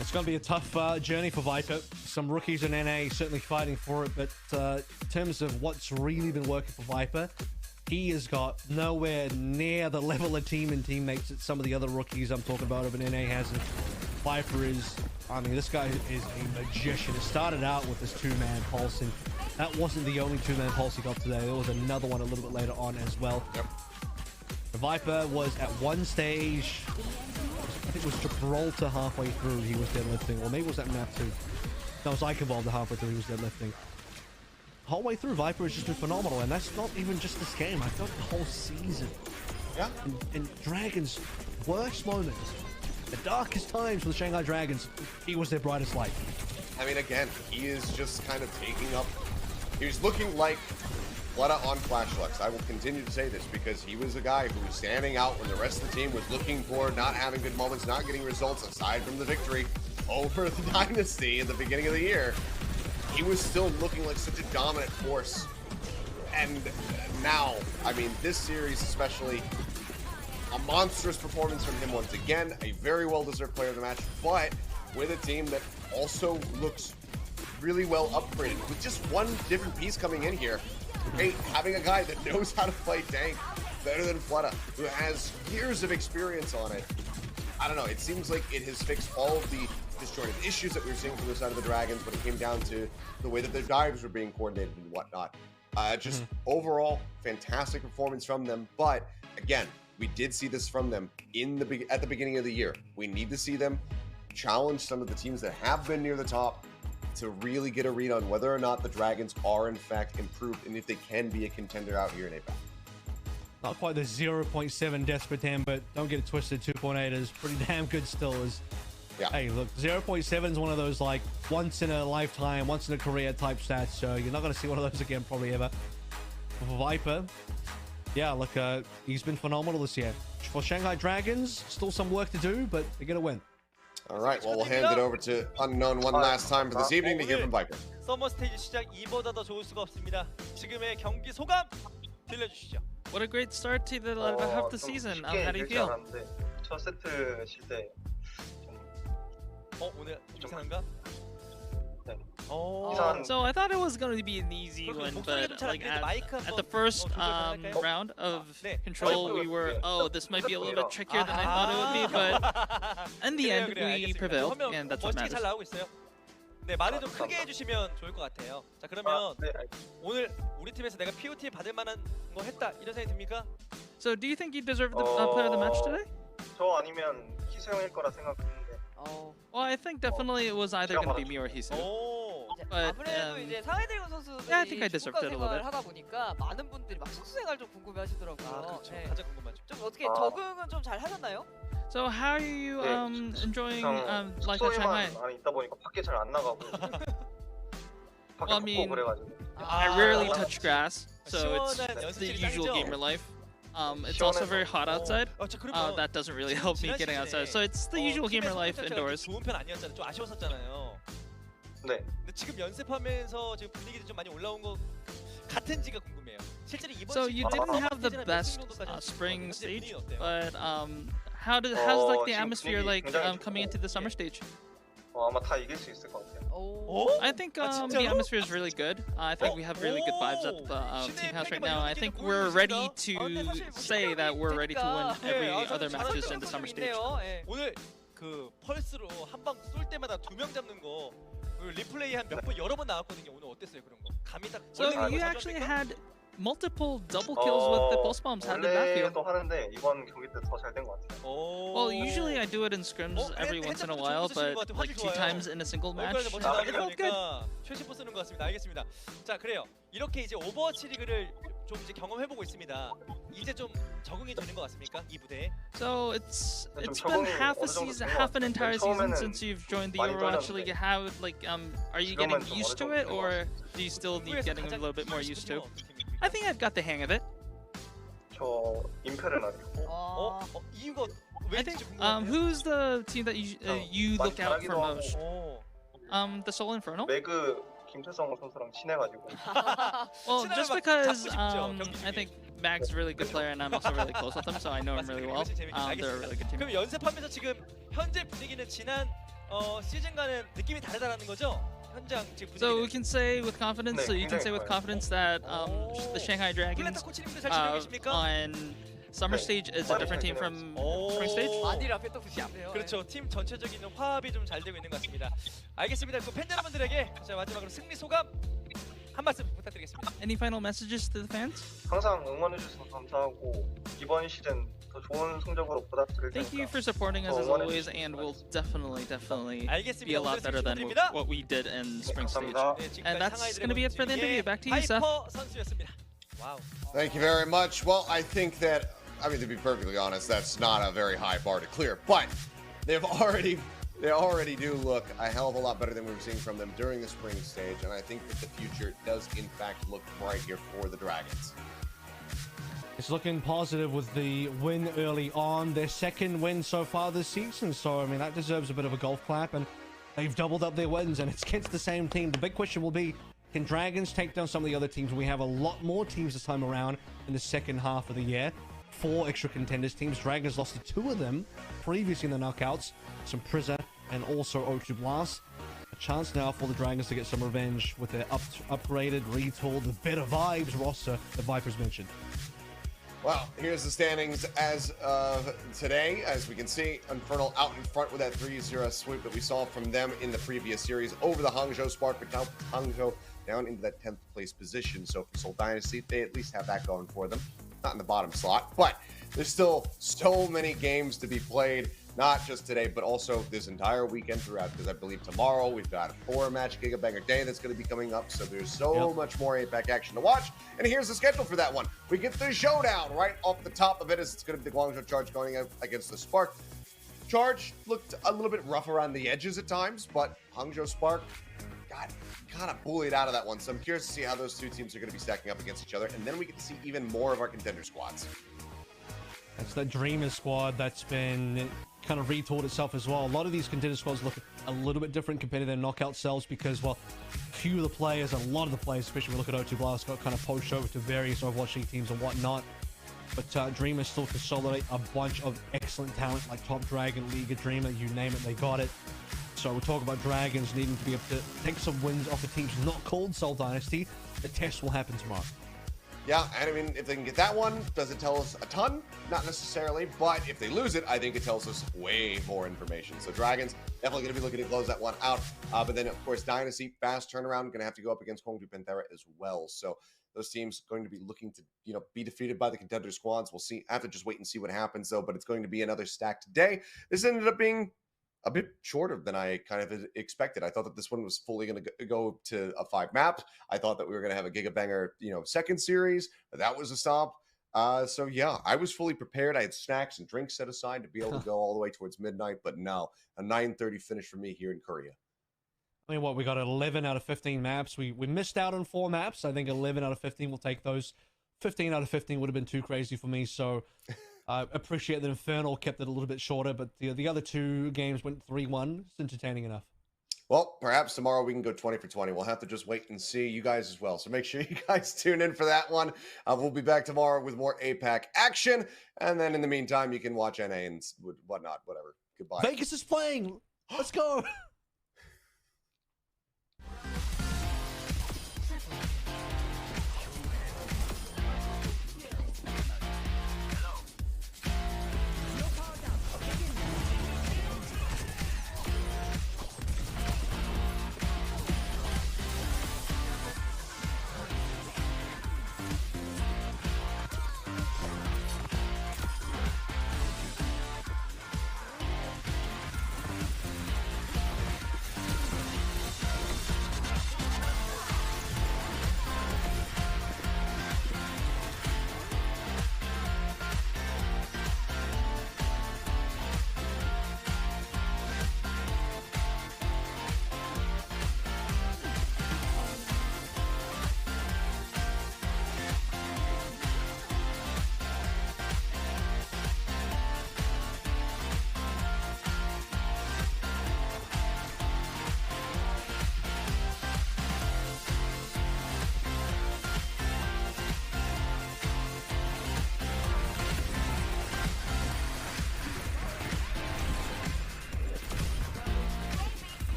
It's going to be a tough journey for Viper. Some rookies in NA certainly fighting for it, but in terms of what's really been working for Viper, he has got nowhere near the level of team and teammates that some of the other rookies I'm talking about over in NA hasn't. Viper is, I mean, this guy is a magician. It started out with this two-man pulse, and that wasn't the only two-man pulse he got today. There was another one a little bit later on as well. Yep. The Viper was at one stage, I think it was Gibraltar halfway through, he was deadlifting, or maybe it was that map too. No, it was Eichenwalde halfway through, he was deadlifting. The whole way through, Viper has just been phenomenal, and that's not even just this game. I felt the whole season. Yeah. In Dragons' worst moments, the darkest times for the Shanghai Dragons, he was their brightest light. I mean, again, he is just kind of taking up. He's looking like Fleta on Flashlux. I will continue to say this because he was a guy who was standing out when the rest of the team was looking for, not having good moments, not getting results aside from the victory over the Dynasty at the beginning of the year. He was still looking like such a dominant force. And now, I mean, this series especially, a monstrous performance from him once again, a very well-deserved player of the match, but with a team that also looks really well upgraded with just one different piece coming in here. Hey, having a guy that knows how to play tank better than Fleta, who has years of experience on it. I don't know, it seems like it has fixed all of the disjointed issues that we were seeing from the side of the Dragons when it came down to the way that their dives were being coordinated and whatnot. Just overall, fantastic performance from them. But again, we did see this from them at the beginning of the year. We need to see them challenge some of the teams that have been near the top to really get a read on whether or not the Dragons are in fact improved and if they can be a contender out here in APAC. Not quite the 0.7 deaths per 10, but don't get it twisted. 2.8 is pretty damn good still. Yeah. Hey, look, 0.7 is one of those like once in a lifetime, once in a career type stats. So you're not going to see one of those again probably ever. Viper, yeah, look, he's been phenomenal this year. For Shanghai Dragons, still some work to do, but they're going to win. All right, well, we'll hand it over to Unknown one last time for this evening to hear from Viper. 서머 스테이지 시작 2보다 더 좋을 수가 없습니다. 지금의 경기 소감 들려주시죠. What a great start to the half the season. How do you feel? 첫 세트 쉴때 오늘 이상한가? 네. So I thought it was going to be an easy one, but like at the first round of control, we were, this might be a little bit trickier than I thought it would be, but in the end, we prevailed, and that's what 멋지게 잘 matters. 나오고 있어요. 네, 말을 좀 크게 해주시면 좋을 것 같아요. 자, 그러면 오늘 우리 팀에서 내가 POT 받을 만한 거 했다 이런 생각이 듭니까? So do you think you deserve the player of the match today? 저 아니면 희수형일 거라 생각했는데. Well, I think definitely it was either going to be me or Hisu. But 아무래도 이제 상하이 드래곤 선수들이 yeah, I think I deserved it a little 생활을 bit. 하다 보니까 많은 분들이 막 숙소 생활 좀 궁금해하시더라고요. 그렇죠. 네. 가장 궁금하죠. 좀 어떻게 적응은 좀 잘 하셨나요? So how are you enjoying life at Shanghai? 숙소에만 안에 있다 보니까 밖에 잘 안 나가고. 밖에 I mean, 덥고 그래가지고. I rarely touch grass, so 시원한 it's the 연습실이 usual 짱이죠? gamer life. It's also very hot outside. 자, 그러면 That doesn't really help me getting outside. So it's the usual gamer life indoors. 좋은 편 아니었잖아요. 좀 아쉬웠었잖아요. 네. 근데 지금 연습하면서 지금 분위기도 좀 많이 올라온 것 같은지가 궁금해요. 실제로 이번 So you didn't have the best spring stage, but how's like the atmosphere like coming into the summer stage? 아마 다 이길 수 있을 것 같아요. I think the atmosphere is really good. I think we have really good vibes at the team house right now. I think we're ready to say that we're ready to win every other matches in the summer stage. 오늘 그 펄스로 한 방 쏠 때마다 2명 잡는 거 리플레이 한 몇 번 여러 번 나왔거든요. 오늘 어땠어요 그런 거? 감이 딱. So you actually had multiple double kills with the pulse bombs. How did that feel? 원래도 하는데 이번 경기 때 더 잘 된 것 같아요. Well, usually I do it in scrims every once in a while, but like 2 times in a single match, it felt good. 최신포 쓰는 것 같습니다. 알겠습니다. 자, 그래요. 이렇게 이제 오버워치 리그를 좀 이제 경험해보고 있습니다. 이제 좀 적응이 되는 것 같습니까? 이 무대에? So it's been half a season, half an entire season since you've joined the Overwatch League. How are you getting used to it, or do you still need getting a little bit more used to? I think I've got the hang of it. 저 임페르날이요. 이유가 I think who's the team that you look out for most? The Seoul Inferno. 매그 김태성 선수랑 친해가지고. Well, just because I think Mag's a really good player and I'm also really close with him, so I know him really well. They're a really good team. 그럼 연습하면서 지금 현재 분위기는 지난 시즌과는 느낌이 다르다라는 거죠? 현장 지금 분위기는. So we can say with confidence. So you can say with confidence that the Shanghai Dragons on summer stage is a different team from spring stage. 그렇죠. 팀 전체적인 화합이 좀 잘 되고 있는 것 같습니다. 알겠습니다. 그 팬 여러분들에게 자 마지막으로 승리 소감 한 말씀 부탁드리겠습니다. Any final messages to the fans? 항상 응원해 주셔서 감사하고 이번 시즌 더 좋은 성적으로 보답드릴 Thank you 테니까. for supporting us as always, and we'll definitely be a lot better than what we did in spring stage. And that's going to be it for the interview. Back to you, Seth. 선수였습니다. Wow. Thank you very much. Well, I think that, I mean, to be perfectly honest, that's not a very high bar to clear, but they already do look a hell of a lot better than we were seeing from them during the spring stage, and I think that the future does in fact look bright here for the Dragons. It's looking positive with the win early on, their second win so far this season, so I mean that deserves a bit of a golf clap, and they've doubled up their wins, and it's against the same team. The big question will be, can Dragons take down some of the other teams? We have a lot more teams this time around in the second half of the year. 4 extra contenders teams. Dragons lost to 2 of them previously in the knockouts. Some Priza and also O2 Blast. A chance now for the Dragons to get some revenge with their upgraded, retooled, the better vibes roster that Viper's mentioned. Well, here's the standings as of today. As we can see, Infernal out in front with that 3-0 sweep that we saw from them in the previous series over the Hangzhou Spark, but now Hangzhou down into that 10th place position. So for Seoul Dynasty, they at least have that going for them. Not in the bottom slot, but there's still so many games to be played. Not just today, but also this entire weekend throughout, because I believe tomorrow we've got a 4-match Gigabanger Day that's going to be coming up, so there's so much more APAC action to watch. And here's the schedule for that one. We get the showdown right off the top of it, as it's going to be the Guangzhou Charge going up against the Spark. Charge looked a little bit rough around the edges at times, but Hangzhou Spark got kind of bullied out of that one. So I'm curious to see how those two teams are going to be stacking up against each other, and then we get to see even more of our contender squads. That's the Dreamer squad that's been kind of retooled itself as well. A lot of these contender squads look a little bit different compared to their knockout selves because, well, few of the players, a lot of the players, especially when we look at O2 Blast, got kind of poached over to various Overwatch League teams and whatnot. But Dreamer still consolidate a bunch of excellent talent like Top Dragon, League of Dreamer, you name it, they got it. So we'll talk about Dragons needing to be able to take some wins off the teams not called Seoul Dynasty. The test will happen tomorrow. Yeah, and I mean, if they can get that one, does it tell us a ton? Not necessarily, but if they lose it, I think it tells us way more information. So Dragons, definitely going to be looking to close that one out. But then, of course, Dynasty, fast turnaround, going to have to go up against Hongju Panthera as well. So those teams going to be looking to, be defeated by the contender squads. We'll see. I have to just wait and see what happens, though, but it's going to be another stacked day. This ended up being a bit shorter than I kind of expected. I thought that this one was fully going to go to a 5 map. I thought that we were going to have a Gigabanger, second series, but that was a stop. So yeah, I was fully prepared. I had snacks and drinks set aside to be able to go all the way towards midnight, but no, a 9:30 finish for me here in Korea. I mean, we got 11 out of 15 maps. We missed out on 4 maps. I think 11 out of 15 will take those. 15 out of 15 would have been too crazy for me, so I appreciate that Infernal kept it a little bit shorter, but the other 2 games went 3-1. It's entertaining enough. Well, perhaps tomorrow we can go 20 for 20. We'll have to just wait and see, you guys as well. So make sure you guys tune in for that one. We'll be back tomorrow with more APAC action. And then in the meantime, you can watch NA and whatnot, whatever. Goodbye. Vegas is playing. Let's go.